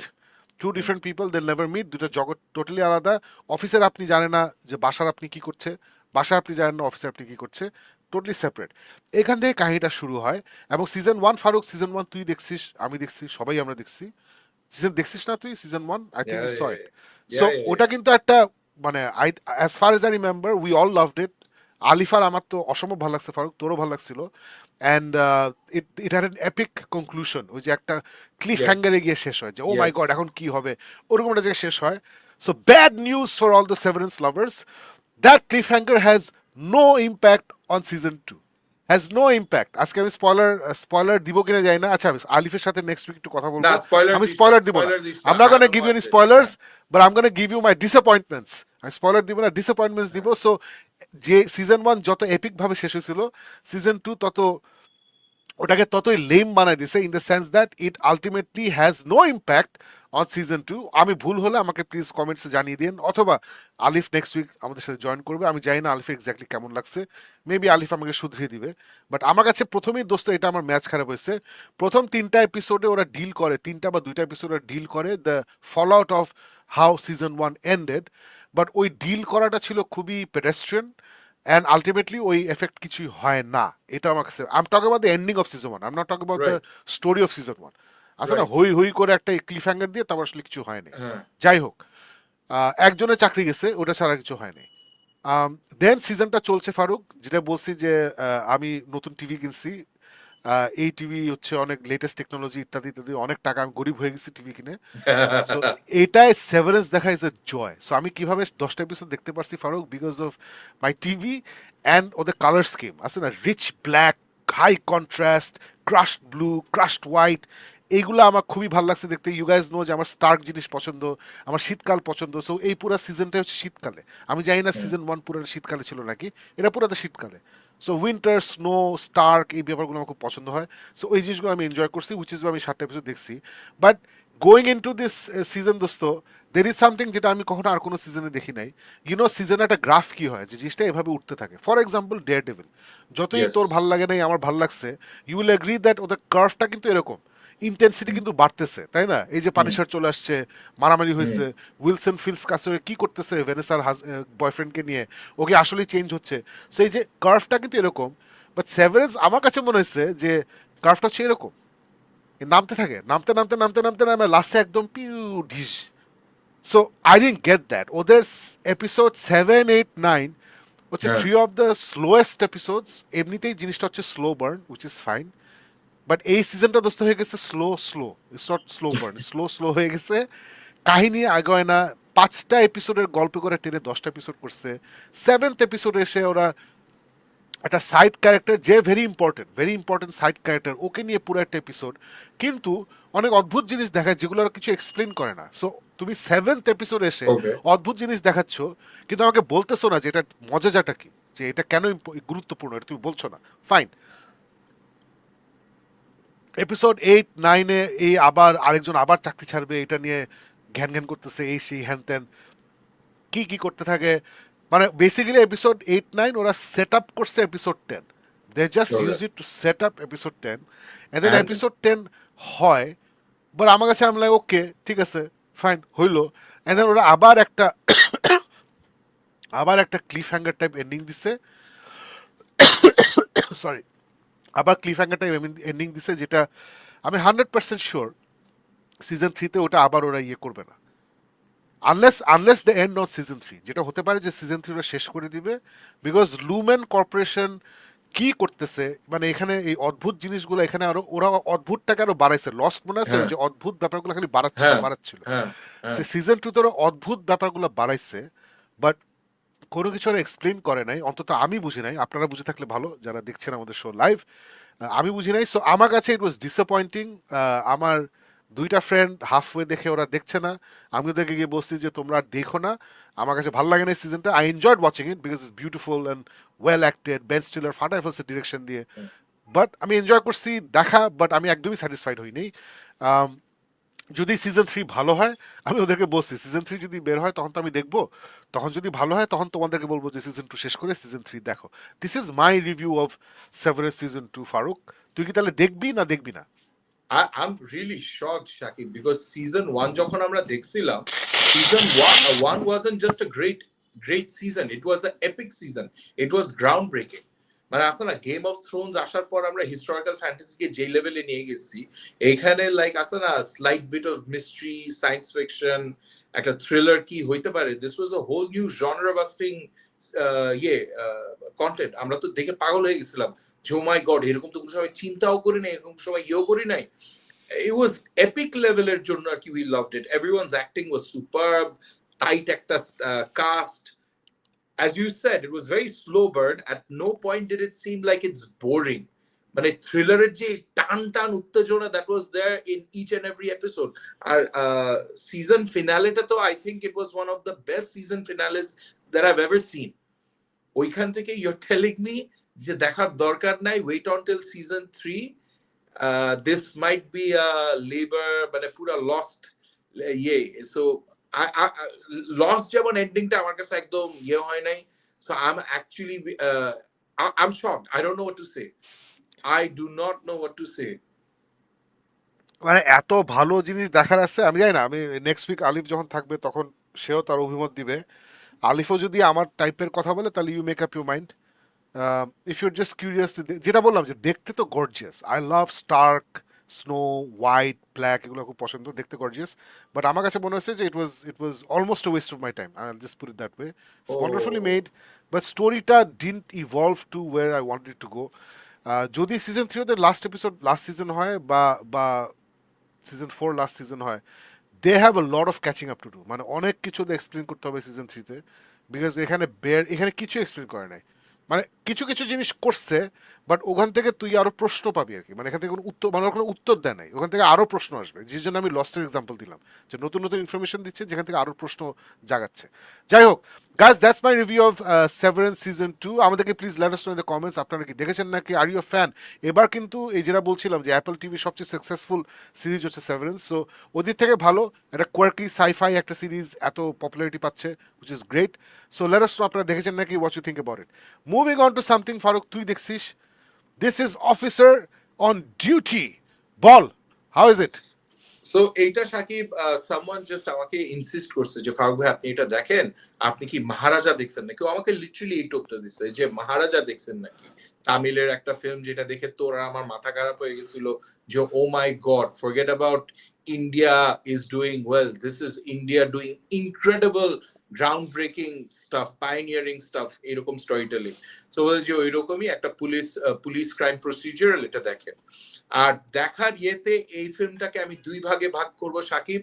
Speaker 1: Two different people, they never meet. দুটো জগৎ টোটালি আলাদা. অফিসের আপনি জানেন না যে বাসার আপনি কি করছে, বাসার আপনি জানেন না অফিসের আপনি কি করছে, টোটালি সেপারেট. এখান থেকে কাহিনীটা শুরু হয়. এবং সিজন 1, ফারুক সিজন 1 তুই দেখছিস, আমি দেখছি, সবাই আমরা দেখছি. সিজন দেখছিস না তুই season 1? I think
Speaker 2: Yeah,
Speaker 1: you saw
Speaker 2: yeah,
Speaker 1: it.
Speaker 2: yeah,
Speaker 1: so
Speaker 2: yeah, yeah,
Speaker 1: ওটা
Speaker 2: yeah.
Speaker 1: কিন্তু একটা, মানে as far as I remember we all loved it. আলিফার আমার তো অসম্ভব ভালো লাগছে, ফারুক তোরও ভালো লাগছিল. And it had an epic conclusion, ওই যে একটা ক্লিফ
Speaker 2: Yes,
Speaker 1: হ্যাঙ্গারে গিয়ে শেষ হয়, যে ও মাই গড
Speaker 2: yes.
Speaker 1: এখন কি হবে, ওরকম একটা জায়গায় শেষ হয়. So bad news for all the Severance lovers, that cliffhanger has no impact on season 2. Has no impact. আজকে আমি স্পয়লার দিব কিনা জানি না। আচ্ছা, আমি আলিফের সাথে নেক্সট উইক একটু কথা
Speaker 2: না
Speaker 1: বলবো।
Speaker 2: স্পয়লার
Speaker 1: আমি
Speaker 2: দিস না,
Speaker 1: স্পয়লার দিব না।
Speaker 2: স্পয়লার দিস না,
Speaker 1: I'm not
Speaker 2: I
Speaker 1: gonna
Speaker 2: হাভন্ট
Speaker 1: give you any
Speaker 2: watched it.
Speaker 1: spoilers,
Speaker 2: হ্যাঁ
Speaker 1: but I'm gonna give you my disappointments. আমি স্পয়লার দিব না, ডিসঅ্যাপয়েন্টমেন্টস দিব। সো যে সিজন 1 যত এপিক ভাবে শেষ হয়েছিল, সিজন 2 তত ওটাকে ততই লেম বানাই দিছে, in the sense that it ultimately has no impact on season 2। আমি ভুল হলে আমাকে প্লিজ কমেন্টসে জানিয়ে দিন, অথবা আলিফ নেক্সট উইক আমাদের সাথে জয়েন করবে। আমি জানি না আলিফ এক্স্যাক্টলি কেমন লাগছে, মেবি আলিফ আমাকে শুধরিয়ে দিবে। বাট আমার কাছে প্রথমেই দোস্ত এটা আমার ম্যাচ খারাপ হয়েছে। প্রথম 3টা এপিসোডে ওরা ডিল করে, 3টা বা 2টা এপিসোড ওরা ডিল করে the fallout of how season 1 ended. But ওই ডিল করাটা ছিল খুবই পেডেস্ট্রিয়ান, অ্যান্ড আলটিমেটলি ওই এফেক্ট কিছুই হয় না। এটা আমার কাছে, I am talking about the ending of season 1, I am not talking about the
Speaker 2: right
Speaker 1: story of season 1। আছে না
Speaker 2: রাইট
Speaker 1: হই হই করে একটা ক্লিফ হ্যাঙ্গার দিয়ে, তারপর আসলে কিছু হয় নাই।
Speaker 2: হ্যাঁ
Speaker 1: যাই হোক, একজনের চাকরি গেছে, ওটা ছাড়া কিছু হয় নাই। দেন সিজনটা চলছে ফারুক, যেটা বলছি যে আমি নতুন টিভি কিনছি। এই টিভি হচ্ছে অনেক লেটেস্ট টেকনোলজি ইত্যাদি ইত্যাদি, অনেক টাকা, আমি গরিব হয়ে গেছি টিভি কিনে। সো এটাই সেভারেন্স দেখা ইজ এ জয়। সো আমি কিভাবে 10টা এপিসোড দেখতে পারছি Faruk, because of my TV and ওদের কালার স্কিম আছে না, rich black, high contrast, crushed blue, crushed white, এইগুলো আমার খুবই ভালো লাগছে দেখতে। ইউ গাইজ নো যে আমার স্টার্ক জিনিস পছন্দ, আমার শীতকাল পছন্দ। সো এই পুরো সিজনটা হচ্ছে শীতকালে। আমি জানি না সিজন 1 পুরো শীতকালে ছিল নাকি, এটা পুরোটা শীতকালে। সো উইন্টার, স্নো, স্টার্ক, এই ব্যাপারগুলো আমার খুব পছন্দ হয়। সো ওই জিনিসগুলো আমি এনজয় করছি, উইচ ইজ আমি 7টা এপিসোড দেখছি। But going in to this season দোস্ত, দের ইজ সামথিং যেটা আমি কখনো আর কোনো সিজনে দেখি নাই। ইউনো সিজনে একটা গ্রাফ কি হয়, যে জিনিসটা এভাবে উঠতে থাকে। ফর এক্সাম্পল ডেয়ারডেভিল, যতই
Speaker 2: ইয়েস
Speaker 1: তোর ভাল লাগে নাই আমার ভাল লাগছে, ইউ উইল এগ্রি দ্যাট ওদের কার্ভটা কিন্তু এরকম, ইন্টেন্সিটি কিন্তু বাড়তেছে, তাই না? এই যে
Speaker 2: হুম
Speaker 1: পানিশার চলে আসছে, মারামারি
Speaker 2: হুম
Speaker 1: হয়েছে, উইলসন ফিল্ডস কাছে কি করতেছে ভেনেসার বয়ফ্রেন্ডকে নিয়ে, ওকে আসলেই চেঞ্জ হচ্ছে। সো এই যে কার্ভটা কিন্তু এরকম। বাট সেভারেন্স আমার কাছে মনে হয়েছে যে কার্ভটা হচ্ছে এরকম, এ নামতে থাকে, নামতে নামতে নামতে নামতে নামে লাস্টে একদম পিউ ঢিস। So I didn't get that. ওদের এপিসোড 7, 8, 9 হচ্ছে
Speaker 2: হ্যাঁ
Speaker 1: 3 অফ দ্য স্লোয়েস্ট এপিসোডস। এমনিতেই জিনিসটা হচ্ছে slow burn, which is fine. But এই সিজনটা দোস্ত হয়ে গেছে slow slow, it's not slow burn, slow slow হয়ে গেছে। কাহিনী আগায় না। 5টা এপিসোডের গল্প করে টেনে 10টা এপিসোড করছে। 7th এপিসোডে এসে ওরা একটা সাইড ক্যারেক্টার, যে ভেরি ইম্পর্টেন্ট সাইড ক্যারেক্টার, ওকে নিয়ে পুরো একটা এপিসোড, কিন্তু অনেক অদ্ভুত জিনিস দেখায় যেগুলো ওরা কিছু এক্সপ্লেন করে না। সো তুমি 7th এপিসোড এসে
Speaker 2: ওকে
Speaker 1: অদ্ভুত জিনিস দেখাচ্ছ, কিন্তু আমাকে বলতেছো না যে এটা মজাটা কি, যে এটা কেন গুরুত্বপূর্ণ, এটা তুমি বলছো না। ফাইন। এপিসোড 8, 9-এ এই আবার আরেকজন আবার চাকরি ছাড়বে, এটা নিয়ে ঘ্যান ঘ্যান করতেছে, এই সেই হ্যান ত্যান কি কি করতে থাকে। মানে বেসিক্যালি এপিসোড 8, 9 ওরা সেট আপ করছে episode 10, they just
Speaker 2: okay
Speaker 1: use it to set up episode 10, and then
Speaker 2: and
Speaker 1: episode 10 হয়। বাট আমার কাছে আমি লাগে ওকে ঠিক আছে, ফাইন হইলো। এন্ড দেন ওরা আবার একটা ক্লিফ হ্যাঙ্গার টাইপ এন্ডিং দিছে, সরি, আবার ক্লিফ হ্যাঙ্গার টাইপ এন্ডিং দিছে, যেটা আমি 100% শিওর সিজন 3-তে ওটা আবার ওরা ইয়ে করবে না, unless the end off season 3, যেটা হতে পারে যে সিজন 3 ওরা শেষ করে দিবে। বিকজ লুমেন কর্পোরেশন কি করতেছে, মানে এখানে এই অদ্ভুত জিনিসগুলো, এখানে আরো ওরা অদ্ভুতটাকে আরো বাড়াইছে। লস্ট মনে আছে ওই
Speaker 2: হ্যাঁ
Speaker 1: যে অদ্ভুত ব্যাপারগুলো খালি বাড়াচ্ছিল
Speaker 2: হ্যাঁ
Speaker 1: বাড়াচ্ছিল,
Speaker 2: হ্যাঁ হ্যাঁ
Speaker 1: সিজন 2 তে ওরা অদ্ভুত ব্যাপারগুলো বাড়াইছে। বাট কোনো কিছু আর এক্সপ্লেন করে নাই, অন্তত আমি বুঝি নাই। আপনারা বুঝে থাকলে ভালো, যারা দেখছেন আমাদের শো লাইভ। আমি বুঝি নাই। সো আমার কাছে ইট ওয়াজ ডিসঅ্যাপয়েন্টিং। আমার 2টা ফ্রেন্ড হাফওয়ে দেখে ওরা দেখছে না, আমি ওদেরকে গিয়ে বলছি যে তোমরা আর দেখো না, আমার কাছে ভালো লাগে না এই সিজনটা। I enjoyed watching it because it's beautiful and well acted, Ben Stiller ফাটায় ফেলছে ডিরেকশন দিয়ে। বাট আমি এনজয় করছি দেখা, বাট আমি একদমই স্যাটিসফাইড হইনি। আম, যদি সিজন 3 ভালো হয়, আমি ওদেরকে বলছি সিজন 3 যদি বের হয় তখন তো আমি দেখবো, তখন যদি ভালো হয় তখন তোমাদেরকে বলবো যে সিজন 2 শেষ করে সিজন 3 দেখো। This is my review of Severance season 2। Farooq, তুই কি তাহলে দেখবি না দেখবি না?
Speaker 2: I'm really shocked, Shakib, because season 1 যখন আমরা দেখছিলাম, season 1 wasn't just a great season, it was an epic season, it was groundbreaking. মানে আসলে না গেম অফ থ্রোনস আসার পর আমরা হিস্টোরিক্যাল ফ্যান্টাসিকে যে লেভেলে নিয়ে গেছি, এখানে লাইক আসলে না slight bit of mystery, science fiction, একটা থ্রিলার কি হইতে পারে, this was a whole new genre busting ইয়ে কন্টেন্ট। আমরা তো দেখে পাগল হয়ে গেছিলাম যে ও মাই গড, এরকম তো কোনো সময় চিন্তাও করি নাই, এরকম সময় ইয়েও করি নাই। It was epic level জন্য আর কি, we loved it, everyone's acting was superb, tight একটা cast, as you said, it was very slow burn. At no point did it seem like it's boring. মানে থ্রিলারের যে টান টান উত্তেজনা that was there in each and every episode. R season finale টা তো I think it was one of the best season finales that I've ever seen. ওইখান থেকে you're telling me যে দেখার দরকার নাই, wait until season 3. This might be a labor মানে পুরা lost ইয়ে so লস্ট যেমন এন্ডিংটা আমার কাছে একদম ইয়ে হয় নাই so I'm actually I'm shocked. I don't know what to say. I do not know what to say.
Speaker 1: মানে এত ভালো জিনিস দেখার আছে, আমি জানি না, আমি নেক্সট উইক আলিফ যখন থাকবে তখন সেও তার অভিমত দিবে। আলিফও যদি আমার টাইপের কথা বলে তাহলে you make up your mind. If your just curious, যেটা বললাম যে দেখতে তো gorgeous, I love stark snow white black, এগুলো খুব পছন্দ, দেখতে গর্জিয়াস। বাট আমার কাছে মনে হচ্ছে যে it was almost waste of my time, I just put it that way. It's wonderfully made, but স্টোরিটা didn't evolve to where I wanted to go. যদি সিজন 3 ওদের লাস্ট এপিসোড লাস্ট সিজন হয় বা বা সিজন 4 লাস্ট সিজন হয়, they have a lot of catching up to do. মানে অনেক কিছু এক্সপ্লেন করতে হবে সিজন 3-তে, বিকজ এখানে কিছু এক্সপ্লেন করে নাই। মানে কিছু কিছু জিনিস করছে, বাট ওখান থেকে তুই আরো প্রশ্ন পাবি আর কি। মানে এখান থেকে কোনো উত্তর, মানে ওর কোনো উত্তর দেয় নাই, ওখান থেকে আরো প্রশ্ন আসবে, যে জন্য আমি লস্টের এক্সাম্পল দিলাম, যে নতুন নতুন ইনফরমেশন দিচ্ছে যেখান থেকে আরো প্রশ্ন জাগাচ্ছে। যাই হোক guys, that's my review of Severance season 2। আমাদেরকে please let us know in the comments আপনারা কি দেখেছেন নাকি, আর ইউ ফ্যান? এবার কিন্তু এই যেটা বলছিলাম যে অ্যাপল টিভি সবচেয়ে সাকসেসফুল সিরিজ হচ্ছে সেভারেন্স, সো ওদিক থেকে ভালো একটা কোয়ার্কি সাইফাই একটা সিরিজ এত পপুলারিটি পাচ্ছে, which is great. So let us know আপনারা দেখেছেন নাকি, what you think about it. Moving on to something, Farooq তুই দেখছিস, this is officer on duty, বল, হাউ ইজ ইট?
Speaker 2: সো এইটা সাকিব সামওয়ান জাস্ট আমাকে ইনসিস্ট করছে যে ফারুক ভাই আপনি এটা দেখেন, আপনি কি মহারাজা দেখছেন নাকি। ও আমাকে লিটারালি এই টোপটা দিচ্ছে যে মহারাজা দেখছেন নাকি, তামিলের একটা ফিল্ম যেটা দেখে তোর আমার মাথা খারাপ হয়ে গেছিল যে oh my god, forget about India is doing well. This is India doing incredible, groundbreaking stuff, pioneering stuff, এরকম স্টোরি টেলিং। সো যে ওইরকমই একটা পুলিশ ক্রাইম প্রসিডিউরাল, এটা দেখেন। আর দেখার ইয়েতে এই ফিল্মটাকে আমি দুই ভাগে ভাগ করব সাকিব।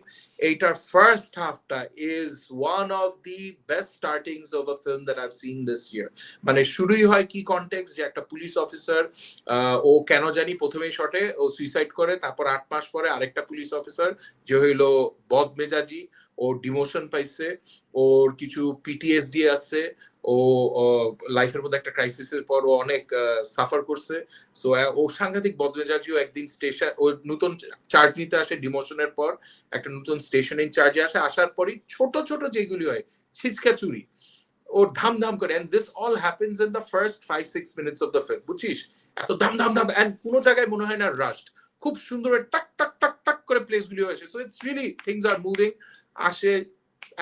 Speaker 2: এইটার ফার্স্ট হাফটা is one of the best startings of a film that I've seen this year. মানে শুরুই হয় কি কনটেক্সট, যে একটা পুলিশ অফিসার, ও কেন জানি প্রথমেই শটে ও সুইসাইড করে, তারপর 8 মাস পরে আরেকটা পুলিশ অফিসার যে হইলো বদমেজাজি, ও ডিমোশন পাইছে, ওর কিছু পিটিএসডি আছে, ও লাইফের মধ্যে একটা ক্রাইসিসের পর ও অনেক সাফার করছে। সো ও সাংঘাতিক বদমেজাজিও একদিন স্টেশন, ও নতুন চার্জ নিতে আসে ডিমোশনের পর, একটা নতুন স্টেশন ইনচার্জে আসে, আসার পরই ছোট ছোট যেগুলি হয় ছিচকা চুরি ওর ধাম ধাম করে, and this all happens in the first 5-6 minutes of the film, বুঝছিস? এত ধাম ধাম ধাম, এন্ড কোনো জায়গায় মনে হয় না রাশড, খুব সুন্দর টাক টাক টাক টাক করে প্লেস গুলি হয়েছে। So it's really things are moving. আসে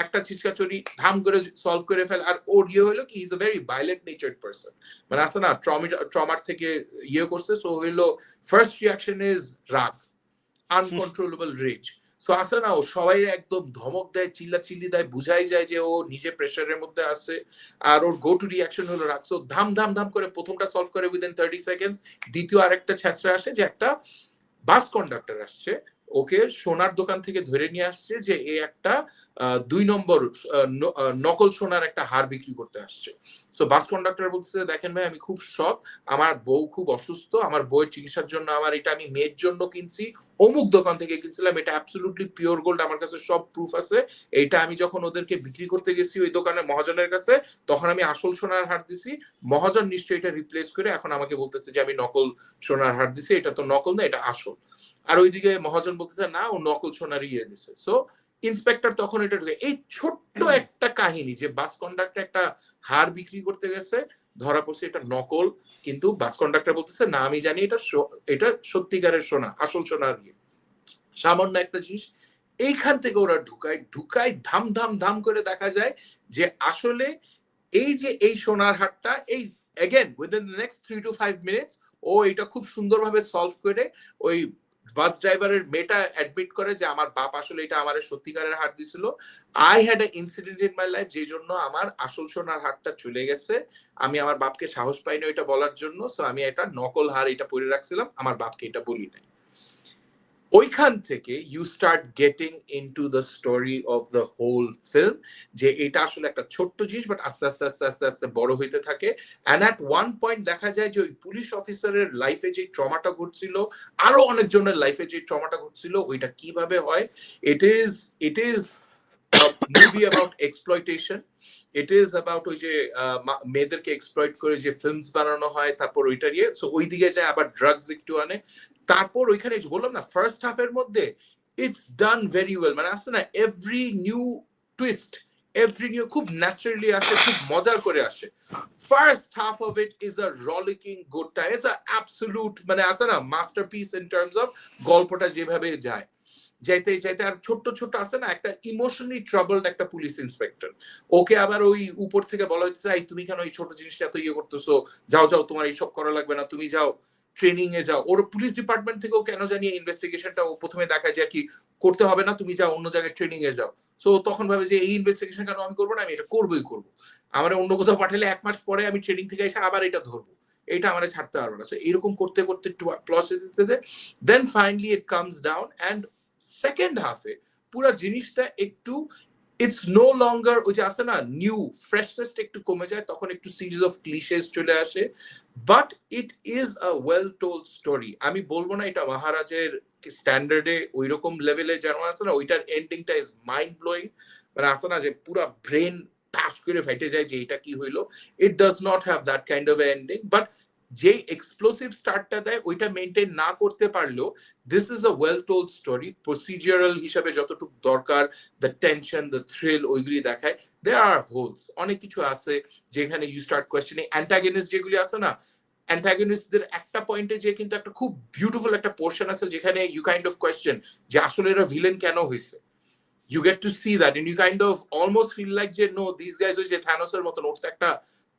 Speaker 2: একটা ছিচকা চুরি ধাম করে সলভ করে ফেল। আর ওর ইয়ে হলো কি, is a very violent নেচার্ড person, মানে আছে না ট্রমার থেকে ইয়ে করছে। সো হইলো ফার্স্ট রিয়াকশন ইজ রাগ, আনকন্ট্রোলেবল রেজ। সো আসে না, ও সবাই একদম ধমক দেয়, চিল্লা চিল্লি দেয়, বুঝাই যায় যে ও নিজে প্রেশারের মধ্যে আছে। আর ওর গো টু রিয়াকশন হলো রাগ। সো ধাম ধাম ধাম করে প্রথমটা সলভ করে উইদিন 30 সেকেন্ডস। দ্বিতীয় আরেকটা ছ্যাঁচড়া আসে, যে একটা বাস কন্ডাক্টর আসছে, ওকে সোনার দোকান থেকে ধরে নিয়ে আসছে, যে এ একটা 2 নম্বর নকল সোনার একটা হার বিক্রি করতে আসছে। তো বাস কন্ডাক্টর বলতেছে, দেখেন ভাই আমি খুব সৎ, আমার বউ খুব অসুস্থ, আমার বউয়ের চিকিৎসার জন্য আমার এটা আমি মেয়ের জন্য কিনছি, অমুক দোকান থেকে কিনছিলাম, এটা অ্যাবসলিউটলি পিওর গোল্ড, আমার কাছে সব প্রুফ আছে। এইটা আমি যখন ওদেরকে বিক্রি করতে গেছি ওই দোকানে মহাজনের কাছে, তখন আমি আসল সোনার হার দিছি, মহাজন নিশ্চয়ই এটা রিপ্লেস করে এখন আমাকে বলতেছে যে আমি নকল সোনার হার দিছি, এটা তো নকল না, এটা আসল। আর ওইদিকে মহাজন বলতেছে না, ও নকল সোনার ইয়ে দিছে। সো ইন্সপেক্টর তখন এটা ঢুকে, এই ছোট্ট একটা কাহিনী যে বাস কন্ডাক্টর একটা হার বিক্রি করতে গেছে, ধরা পড়ছে এটা নকল, কিন্তু বাস কন্ডাক্টর বলতেছে না আমি জানি এটা সত্যিকারের সোনা, আসল সোনার ইয়ে। সামান্য একটা জিনিস এইখান থেকে ওরা ঢুকায় ধাম ধাম ধাম করে দেখা যায় যে আসলে এই যে এই সোনার হারটা, এই again within the next 3 to 5 minutes ও এটা খুব সুন্দরভাবে সলভ করে ওই বাস ড্রাইভারের মেয়েটা অ্যাডমিট করে যে আমার বাপ আসলে এটা আমার সত্যিকারের হার দিছিল, I had a incident in my life যে জন্য আমার আসল সোনার হারটা চলে গেছে, আমি আমার বাপকে সাহস পাইনি এটা বলার জন্য, সো আমি এটা নকল হার এটা পরে রাখছিলাম, আমার বাপকে এটা বলি নাই। ওইখান থেকে you start getting into the story of the whole film, যে এটা আসলে একটা ছোট্ট জিনিস বাট আস্তে আস্তে আস্তে আস্তে আস্তে বড় হইতে থাকে। অ্যান্ড অ্যাট ওয়ান পয়েন্ট দেখা যায় যে ওই পুলিশ অফিসারের লাইফে যে ট্রমাটা ঘটছিল, আরো অনেকজনের লাইফে যে ট্রমাটা ঘটছিল, ওইটা কিভাবে হয়। It is movie about exploitation. It is about ওই যে মেয়েদেরকে এক্সপ্লয়েট করে যে ফিল্মস বানানো হয়, তারপর ওইটার ইয়ে, সো ওই দিকে যায়, আবার ড্রাগস একটু আনে। তারপর ওইখানে বললাম না, ফার্স্ট হাফের মধ্যে ইটস ডান ভেরি ওয়েল, মানে আসছে না every new twist, every new খুব ন্যাচারালি আসে, খুব মজার করে আসে। First half of it is a rollicking good time, it's a absolute মানে আসে না মাস্টারপিস ইন টার্মস অফ গল্পটা যেভাবে যায়। যাইতে যাইতে আর ছোট্ট ছোট্ট আছে না, একটা ইমোশনালি ট্রাবলড একটা পুলিশ ইন্সপেক্টর, ওকে আবার ওই উপর থেকে বলা হচ্ছে এই তুমি কেন এই ছোট জিনিসটা এত ইয়ে করতেছো, যাও যাও তোমার এইসব করা লাগবে না, তুমি যাও ট্রেনিং এ যাও। ওর পুলিশ ডিপার্টমেন্ট থেকেও কেন জানি ইনভেস্টিগেশনটা ও প্রথমে দেখায় যে আর কি করতে হবে না, তুমি যাও অন্য জায়গায় ট্রেনিং এ যাও। সো তখন ভাবে যে এই ইনভেস্টিগেশন কেন আমি করবো না, আমি এটা করবোই করবো, আমার অন্য কোথাও পাঠালে 1 মাস পরে আমি ট্রেনিং থেকে এসে আবার এটা ধরবো, এটা আমার ছাড়তে পারবো না। সো এরকম করতে করতে plus then finally it comes down. And second হাফে পুরো জিনিসটা একটু ইটস নো লঙ্গার ওই যে আছে না নিউ ফ্রেশনেসটা একটু কমে যায়, তখন একটু সিরিজ অফ ক্লিশেস চলে আসে, but it is a well told story. আমি বলবো না এটা মহারাজের স্ট্যান্ডার্ডে ওই রকম লেভেলে যেমন আছে না, ওইটার এন্ডিংটা ইজ মাইন্ড ব্লোয়িং, মানে আছে না যে পুরো ব্রেন টাচ করে ফেটে যায় যে এটা কি হইলো। It does not have that kind of ending, but যে এক্সপ্লোসিভ স্টার্টটা দেয় ওইটা মেনটেন না করতে পারলেও this is a well told story. Procedural হিসাবে যতটুকু দরকার, দ্য টেনশন, দ্য থ্রিল, ওইগুলি দেখায়। দেয়ার আর হোলস, অনেক কিছু আছে যেখানে ইউ স্টার্ট কোয়েশ্চেনিং অ্যান্টাগনিস্ট যেগুলি আছে না, অ্যান্টাগনিস্টদের একটা পয়েন্টে যে কিন্তু একটা খুব বিউটিফুল একটা পোর্শন আছে যেখানে ইউ কাইন্ড অফ কোয়েশ্চেন যে আসলে এরা ভিলেন কেন হয়েছে। You get to see that and you kind of almost feel like যে no these guys ওই যে থ্যানোসের মতন ওর তো একটা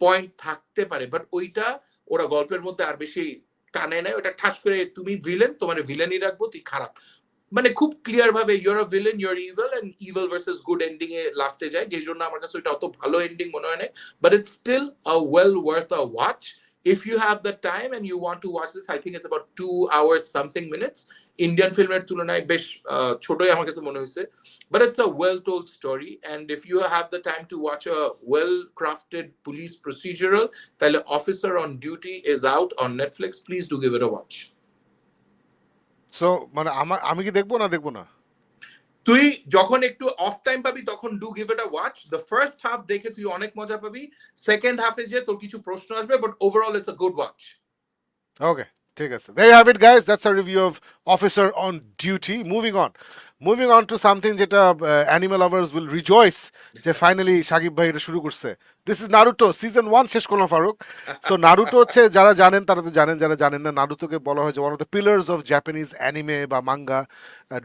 Speaker 2: পয়েন্ট থাকতে পারে, বাট ওইটা ওরা গল্পের মধ্যে আর বেশি টানে নাই, ওটা ঠাস করে তুমি ভিলেন, তোমার ভিলেনই রাখবো, তুই খারাপ, মানে খুব ক্লিয়ার ভাবে your a villain, your evil, and evil versus good ending এ লাস্টে যায়, যেই জন্য আমার কাছে ওইটা অত ভালো এন্ডিং মনে হয় না, but it's still a well worth a watch if you have the time and you want to watch this. I think it's about 2 hours something minutes. Indian ফিল্মের তুলনায় বেশ ছোটই আমার কাছে মনে হয়েছে, but it's a well told story and if you have the time to watch a well crafted police procedural, তাহলে Officer on Duty is out on Netflix. Please do give it a watch.
Speaker 1: So মানে আমি কি দেখবো না দেখবো না?
Speaker 2: তুই যখন একটু অফ টাইম পাবি তখন do give it a watch. The first half দেখে তুই অনেক মজা পাবি, সেকেন্ড হাফে যে তোর কিছু প্রশ্ন আসবে, but overall it's a good watch.
Speaker 1: Okay, ঠিক আছে। There you have it guys, that's a review of Officer on Duty. Moving on to something যেটা অ্যানিমে লাভার্স উইল রিজয়েস যে ফাইনালি সাকিব ভাই এটা শুরু করছে। দিস ইজ নারুটো সিজন 1 শেষ করলাম ফারুক। সো নারুটো হচ্ছে যারা জানেন তারা তো জানেন, যারা জানেন না নারুতোকে বলা হয় যে one of the pillars of Japanese anime বা মাঙ্গা।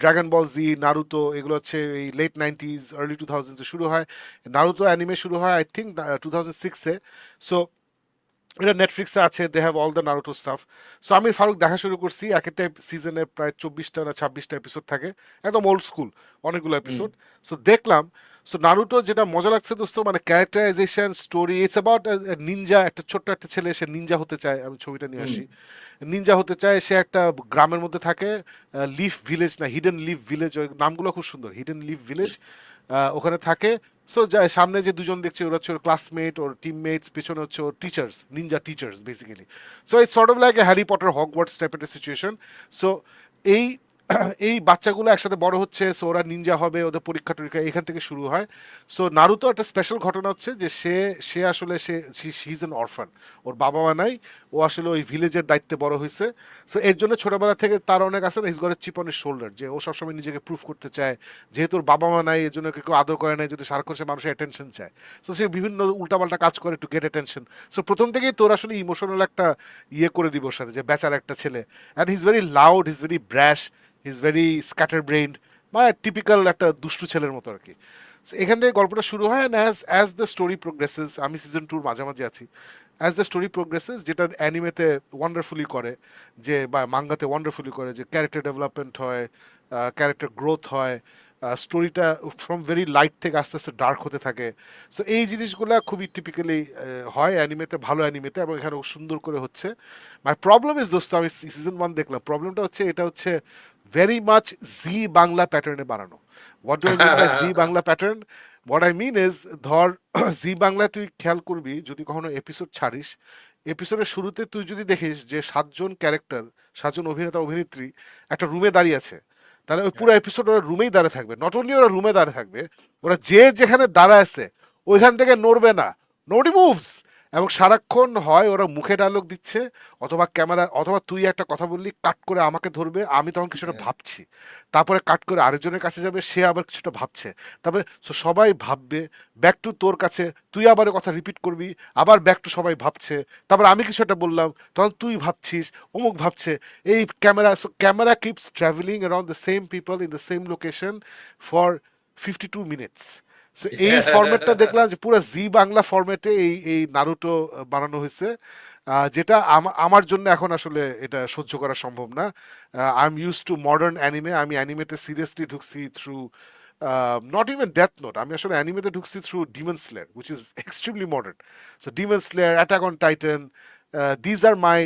Speaker 1: ড্রাগন বল জি, নারুতো এগুলো হচ্ছে এই লেট 90s আর্লি 2000s এ শুরু হয়। নারুতো অ্যানিমে শুরু হয় আই থিঙ্ক 2006 এ। সো এটা নেটফ্লিক্সে আছে, they have all the Naruto stuff. So আমি ফারুক দেখা শুরু করছি, এক একটা সিজনে প্রায় 24টা না 26টা এপিসোড থাকে, একদম ওল্ড স্কুল অনেকগুলো এপিসোড। সো দেখলাম। সো নারুটো যেটা মজা লাগছে দোস্ত, মানে characterisation, story, it's about Ninja, একটা ছোট্ট একটা ছেলে, সে নিনজা হতে চায়। আমি ছবিটা নিয়ে আসি। নিনজা হতে চায়, সে একটা গ্রামের মধ্যে থাকে, লিফ ভিলেজ না হিডেন লিফ ভিলেজ, ওই নামগুলো খুব সুন্দর, হিডেন লিফ ভিলেজ, ওখানে থাকে। সো সামনে যে দুজন দেখছে ওরা হচ্ছে ওর ক্লাসমেট, ওর টিমমেটস, পেছনে হচ্ছে ওর teachers, ninja teachers basically. So it's sort of like a Harry Potter Hogwarts টাইপের একটা সিচুয়েশন। সো এই এই বাচ্চাগুলো একসাথে বড় হচ্ছে, সো ওরা নিনজা হবে, ওদের পরীক্ষা টরীক্ষা এখান থেকে শুরু হয়। সো নারুতো একটা স্পেশাল ঘটনা হচ্ছে যে সে আসলে সে হি ইজ অ্যান অরফান, ওর বাবা মা নাই, ও আসলে ওই ভিলেজের দায়িত্বে বড় হয়েছে। সো এর জন্য ছোটবেলা থেকে তার অনেক আছে না, he's got a chip on his shoulder, যে ও সবসময় নিজেকে প্রুফ করতে চায়, যেহেতু ওর বাবা মা নাই এর জন্য কেউ আদর করে নাই, যদি সারাক্ষণ সে মানুষের অ্যাটেনশন চায়। সো সে বিভিন্ন উল্টাপাল্টা কাজ করে টু গেট অ্যাটেনশন। সো প্রথম থেকেই তোর আসলে ইমোশনাল একটা ইয়ে করে দিব ওর সাথে, যে বেচার একটা ছেলে, and he is very loud, he is very brash, he is very scatterbrained, মানে টিপিক্যাল একটা দুষ্টু ছেলের মতো আর কি। So এখান থেকে গল্পটা শুরু হয়, and as the story progresses, আমি সিজন 2 মাঝামাঝি আছি, অ্যাজ দ্য স্টোরি প্রোগ্রেসেস, যেটা অ্যানিমেতে ওয়ান্ডারফুলি করে, যে বা মাঙ্গাতে ওয়ান্ডারফুলি করে, যে ক্যারেক্টার ডেভেলপমেন্ট হয়, ক্যারেক্টার গ্রোথ হয়, স্টোরিটা ফ্রম ভেরি লাইট থেকে আস্তে আস্তে ডার্ক হতে থাকে। সো এই জিনিসগুলো খুবই টিপিক্যালি হয় অ্যানিমেতে, ভালো অ্যানিমেতে, এবং এখানে সুন্দর করে হচ্ছে। মাই প্রবলেম ইজ দোস্ত, আমি সিজন 1 দেখলাম, প্রবলেমটা হচ্ছে এটা হচ্ছে ভেরি মাচ জি বাংলা প্যাটার্নে বানানো। What do I mean by Zee Bangla pattern? What I mean is, ধর জি বাংলায় তুই খেয়াল করবি যদি কখনো এপিসোড ছাড়িস, এপিসোডের শুরুতে তুই যদি দেখিস যে 7জন ক্যারেক্টার, 7জন অভিনেতা অভিনেত্রী একটা রুমে দাঁড়িয়ে আছে, তাহলে ওই পুরো এপিসোড ওরা রুমেই দাঁড়িয়ে থাকবে। নট অনলি ওরা রুমে দাঁড়িয়ে থাকবে, ওরা যে যেখানে দাঁড়ায় আছে ওইখান থেকে নড়বে না, নোবডি মুভস। এবং সারাক্ষণ হয় ওরা মুখে ডায়লগ দিচ্ছে, অথবা ক্যামেরা, অথবা তুই একটা কথা বললি কাট করে আমাকে ধরবে, আমি তখন কিছুটা ভাবছি, তারপরে কাট করে আরেকজনের কাছে যাবে, সে আবার কিছুটা ভাবছে, তারপরে সবাই ভাববে, ব্যাক টু তোর কাছে, তুই আবার কথা রিপিট করবি, আবার ব্যাক টু সবাই ভাবছে, তারপর আমি কিছু একটা বললাম, তখন তুই ভাবছিস, অমুক ভাবছে। এই camera keeps travelling around the same people in the same location for 52 minutes. So এই ফরম্যাটটা দেখলাম যে পুরো জি বাংলা ফরম্যাটে এই এই নারুটো বানানো হয়েছে, যেটা আমার জন্য এখন আসলে এটা সহ্য করা সম্ভব না। I M use to modern anime, আমি অ্যানিমেতে সিরিয়াসলি ঢুকছি through not even death note, আমি আসলে অ্যানিমেতে ঢুকছি through Demon Slayer, which is extremely modern. So Demon Slayer, attack on Titan, these are my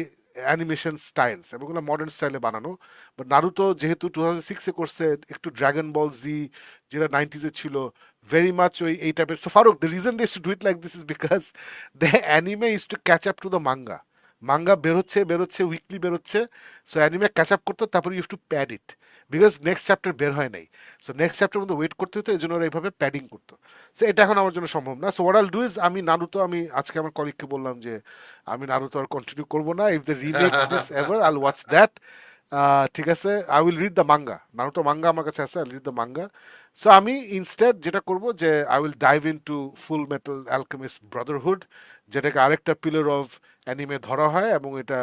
Speaker 1: animation styles, এবং ওগুলো মডার্ন স্টাইলে বানানো। But Naruto যেহেতু 2006-এ করছে, একটু ড্রাগন বল জি যেটা 90s-এ ছিল, very much এই টাইপের। So Farooq, the reason they used to do it like this is because the anime used to catch up to the manga. Manga বেরোচ্ছে উইকলি বেরোচ্ছে, সো অ্যানিমে ক্যাচ আপ করতো, তারপরে you have to pad it, because next chapter বের হয় নাই। So next chapter মধ্যে wait করতে হতো, এই জন্য ওরা এইভাবে প্যাডিং করতো। সো এটা এখন আমার জন্য সম্ভব না। So what I'll do is, আমি নারুতো, আমি আজকে আমার কলিগকে বললাম যে আমি নারুতো আর কন্টিনিউ করবো না, if they remake this ever I'll watch that. ঠিক আছে, I will read the manga, Naruto manga আমার কাছে আছে, I read the manga. So আমি ইনস্টেড যেটা করব যে I will dive into Fullmetal Alchemist Brotherhood, যেটাকে আরেকটা পিলার অফ অ্যানিমে ধরা হয়, এবং এটা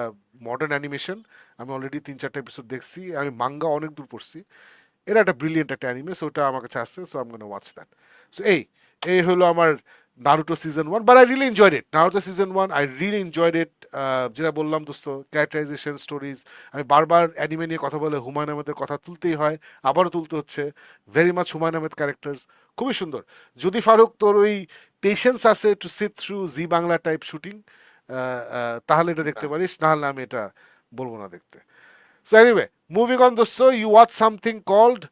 Speaker 1: মডার্ন অ্যানিমেশন। আমি অলরেডি 3-4টা এপিসোড দেখছি, আমি মাঙ্গা অনেক দূর পড়ছি। এটা একটা ব্রিলিয়েন্ট একটা অ্যানিমে, সো ওটা আমার কাছে আছে, so I am gonna watch that. So এই এই হলো আমার Naruto season 1, but I really enjoyed it. Naruto season 1 I really enjoyed ইট। যেটা বললাম দোস্ত, ক্যারেক্টারাইজেশন, স্টোরিজ, আমি বারবার অ্যানিমে নিয়ে কথা বলে হুমায়ুন আহমেদের কথা তুলতেই হয়, আবারও তুলতে হচ্ছে। Very much Humayun Ahmed characters খুবই সুন্দর। যদি ফারুক তোর ওই পেশেন্স আছে টু সিট থ্রু জি বাংলা টাইপ শুটিং, তাহলে এটা দেখতে পারিস, নাহলে আমি এটা বলবো না দেখতে। So anyway, moving on দোস্ত, you watch something called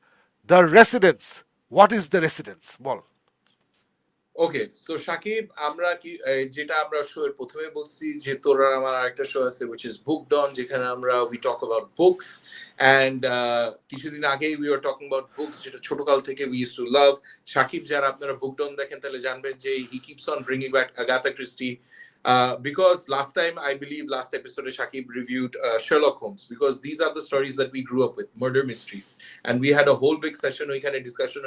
Speaker 1: The Residence. What is The Residence? বল।
Speaker 2: ওকে, সো সাকিব, আমরা কি যেটা আমরা শো এর প্রথমে বলছি যে তোর আর আমার আরেকটা শো আছে which is Book Dawn, যেখানে আমরা we talk about books and কিছুদিন আগে we were talking about books যেটা ছোটকাল থেকে we used to love. Shakib, যারা আপনারা Book Dawn দেখেন তাহলে জানবেন যে he keeps on bringing back Agatha Christie. Because last time, I believe last episode Shakib reviewed Sherlock Holmes, because these are the stories that we grew up with, murder mysteries, and we had a whole big session, we had a discussion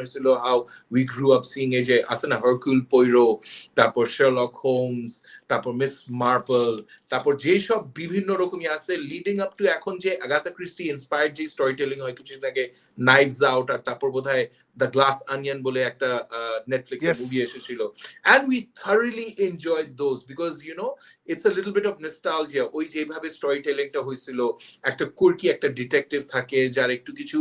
Speaker 2: how we grew up seeing AJ Asana, Hercule Poirot, তারপর Sherlock Holmes, তারপর Miss Marple, তারপর যে সব বিভিন্ন রকমই আছে leading up to এখন যে আগাথা ক্রিস্টি ইন্সপায়ার্ড যে স্টোরি টেলিং হয়, কিছুদিন আগে নাইভস আউট, আর তারপর বোধহয় দ্য গ্লাস অনিয়ন বলে একটা নেটফ্লিক্সের মুভি এসেছিল, and we thoroughly enjoyed those because it's a little bit of nostalgia. ওই যেভাবে স্টোরি টেলিংটা হয়েছিল, একটা কুর্কি একটা ডিটেকটিভ থাকে যার একটু কিছু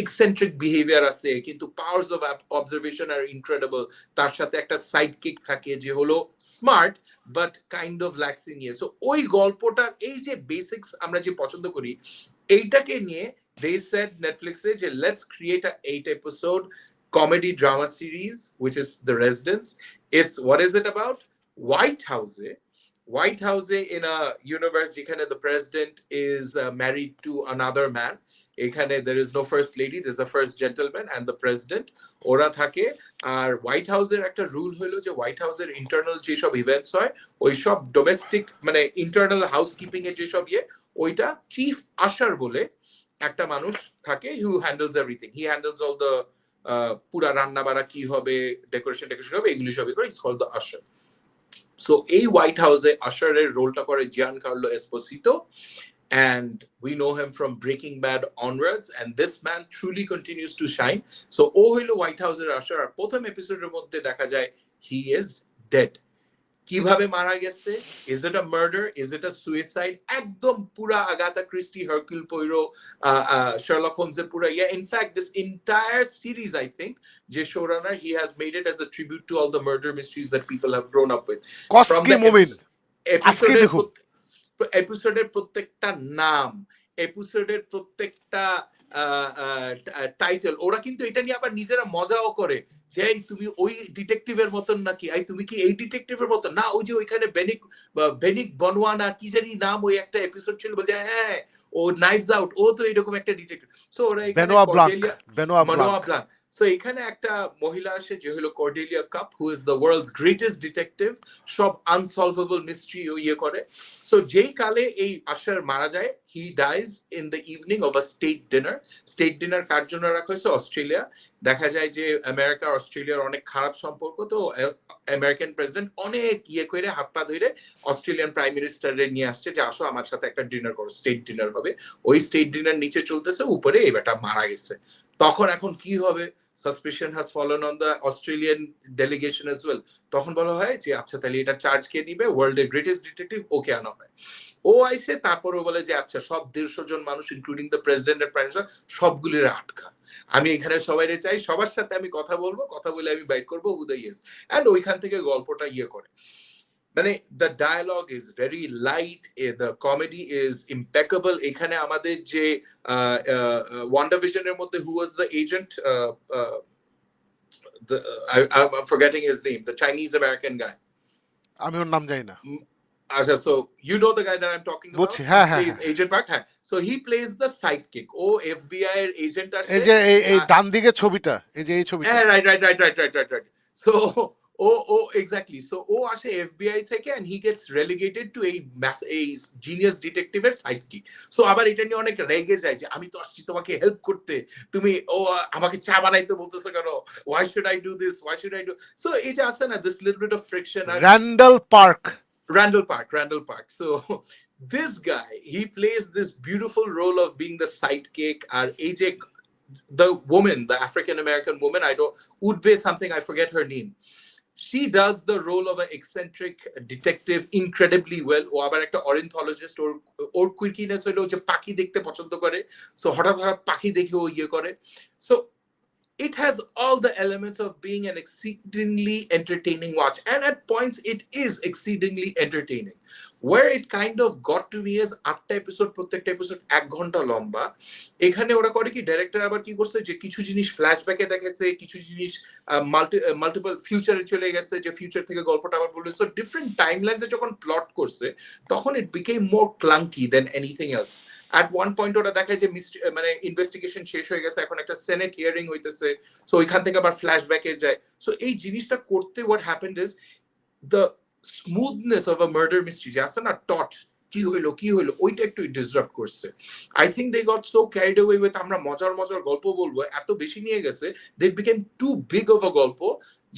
Speaker 2: এক্সেন্ট্রিক বিহেভিয়ার আছে, কিন্তু powers of observation are incredible, তার সাথে একটা সাইড কিক থাকে যে হলো smart but kind of lax in ইয়ে। সো ওই গল্পটার এই যে বেসিক্স আমরা যে পছন্দ করি, এইটাকে নিয়ে they said নেটফ্লিক্সে যে let's create a 8-episode comedy drama series which is The Residence. It's, what is it about? White House in a universe যেখানে the president is married to another man. এখানে there is no first lady, there's the first gentleman and the president, ওরা থাকে। আর white হাউসের একটা rule হলো যে white হাউসের internal যেসব ইভেন্টস হয়, ওইসব ডোমেস্টিক মানে ইন্টারনাল হাউসকিপিং এর যেসব ওইটা চিফ আশার বলে একটা মানুষ থাকে, who handles everything, he handles all the পুরা রান্না বাড়া কি হবে, ডেকোরেশন হবে, এগুলি সবই করে, ইটস কল্ড দ্য আশার। সো এই হোয়াইট হাউসে আশারের রোলটা করে Giancarlo Esposito, and we know him from Breaking Bad onwards, and this man truly continues to shine. So ও হইলো হোয়াইট হাউসের আশার, আর প্রথম এপিসোডের মধ্যে দেখা যায় he is dead. কিভাবে মারা গেছে, is it a murder, is it a suicide, একদম পুরা Agatha Christie, Hercule Poirot, Sherlock হোমসের পুরা in fact this entire series I think যে showrunner he has made it as a tribute to all the murder mysteries that people have grown up with from
Speaker 1: কসকি
Speaker 2: দ্য
Speaker 1: মুমিন আজকে
Speaker 2: এপিসোডের
Speaker 1: দেখুন
Speaker 2: এপিসোডের প্রত্যেকটা নাম, এপিসোডের প্রত্যেকটা টাইটেল, ওরা কিন্তু এটা নিয়ে আবার নিজেরা মজাও করে যে এই তুমি ওই ডিটেকটিভের মতন নাকি, এই তুমি কি এই ডিটেকটিভের মতন না, ওই যে ওইখানে বেনিক বনওয়ানা কি জানি নাম, ওই একটা এপিসোড ছিল বলছে হ্যাঁ ও নাইভস আউট, ও তো এরকম একটা ডিটেকটিভ। সো ওরা এখানে মানোয়া ব্লাঙ্ক। সো এখানে একটা মহিলা আসে যে হলো Cordelia Cupp, who is the world's greatest detective, সব আনসলভেবল মিস্ট্রি ইয়ে করে। সো যেই কালে এই আশার মারা যায়, he dies in the evening of a state dinner কার জন্য রাখা হয়েছে, অস্ট্রেলিয়া। দেখা যায় যে আমেরিকা অস্ট্রেলিয়ার অনেক খারাপ সম্পর্ক, তো আমেরিকান প্রেসিডেন্ট অনেক ইয়ে করে হাত পা ধরে অস্ট্রেলিয়ান প্রাইম মিনিস্টারের নিয়ে আসছে যে আসো আমার সাথে একটা ডিনার করো, স্টেট ডিনার হবে। ওই স্টেট ডিনার নিচে চলতেছে, উপরে এই বেটা মারা গেছে। তখন এখন কি হবে, suspicion has fallen on the Australian delegation as well. তখন বলা হয় যে আচ্ছা তাহলে এটা চার্জ কে নিবে, ওয়ার্ল্ডের গ্রেটেস্ট ডিটেকটিভ ওকে আনা হয়। ও আইসে তারপরে বলে যে আচ্ছা সব 150 জন মানুষ including the president and prime minister সবগুলির আটকা, আমি এখানে সবাই চাই, সবার সাথে আমি কথা বলবো, কথা বলে আমি বাইট করবো হু দ্য ইয়েস। এন্ড ওইখান থেকে গল্পটা ইয়ে করে, মানে the dialogue is very light, the comedy is impeccable. এখানে আমাদের যে ওয়ান্ডার ভিশনের মধ্যে who was the agent, I'm forgetting his name, the Chinese American guy.
Speaker 1: আমি ওর নাম জানি না।
Speaker 2: Asha, so you know the guy that I'm talking about?
Speaker 1: বুঝছি, হ্যাঁ হ্যাঁ
Speaker 2: Plays Agent Park. So he plays the sidekick. ও FBI এর agent আছে,
Speaker 1: এই যে এই ডান দিকে ছবিটা, এই যে এই ছবিটা,
Speaker 2: right. So ও exactly, so ও আসে FBI থেকে and he gets relegated to a genius detective এর sidekick. So আবার এটা নিয়ে অনেক রেগে যায় যে আমি তো আসছি তোমাকে হেল্প করতে, তুমি আমাকে চা বানাইতে বলতেছো কেন, why should I do this, why should I do, so এটা আছে না this little bit of friction.
Speaker 1: Randall
Speaker 2: Park. So this guy, he plays this beautiful role of being the sidekick, or AJ, the woman, the African American woman, would be something, I forget her name. She does the role of an eccentric detective incredibly well. ও আবার একটা ornithologist, ওর quirkiness হলো যে পাখি দেখতে পছন্দ করে, so হঠাৎ পাখি দেখে ও ইয়ে করে। So it has all the elements of being an exceedingly entertaining watch, and at points it is exceedingly entertaining. Where it kind of got to me is 8টা এপিসোড, প্রত্যেকটা এপিসোড 1 ঘন্টা লম্বা। এখানে ওরা করে কি, ডাইরেক্টর আবার কি করছে যে কিছু জিনিস ফ্ল্যাশব্যাকে দেখাইছে, কিছু জিনিস মাল্টিপল ফিউচারে চলে গেছে, যে ফিউচার থেকে গল্পটা আবার বলছে। সো ডিফারেন্ট টাইমলাইনসে যখন প্লট করছে তখন it became more clunky than anything else. at one point ওরা দেখায় যে মানে ইনভেস্টিগেশন শেষ হয়ে গেছে, এখন একটা সেনেট হিয়ারিং হইতেছে, সো ওইখান থেকে আবার ফ্ল্যাশব্যাকে যায়। সো এই জিনিসটা করতে what happened is the smoothness of a murder mystery যে আছে না, টট কি হইলো ওইটা একটু ডিসরাপ্ট করছে। I think they got so carried away with আমরা মজার গল্প বলবো, এত বেশি নিয়ে গেছে, they became too big of a গল্প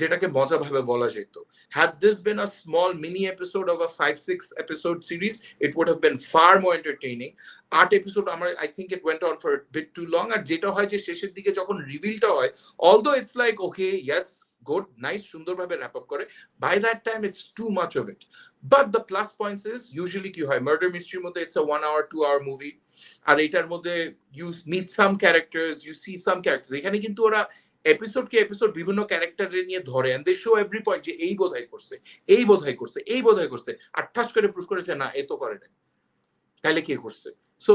Speaker 2: যেটাকে মজা ভাবে বলা যেত। Had this been a small mini episode of a 5-6 episode series, it would have been far more entertaining. 8 episode আমার I think it went on for a bit too long, আর যেটা হয় যে শেষের দিকে যখন রিভিলটা হয়, although it's like okay yes good nice সুন্দরভাবে wrap up করে, by that time it's too much of it. But the plus points is usually কি হয়, murder mystery মধ্যে it's a 1 hour 2 hour movie, আর এটার মধ্যে you meet some characters, you see some characters। এখানে কিন্তু ওরা episode কে episode বিভিন্ন ক্যারেক্টারের নিয়ে ধরে, and they show every point যে এই বোধহয় করছে, আর ঠাস করে প্রুফ করেছে না এ তো করে না, তাহলে কে করছে। So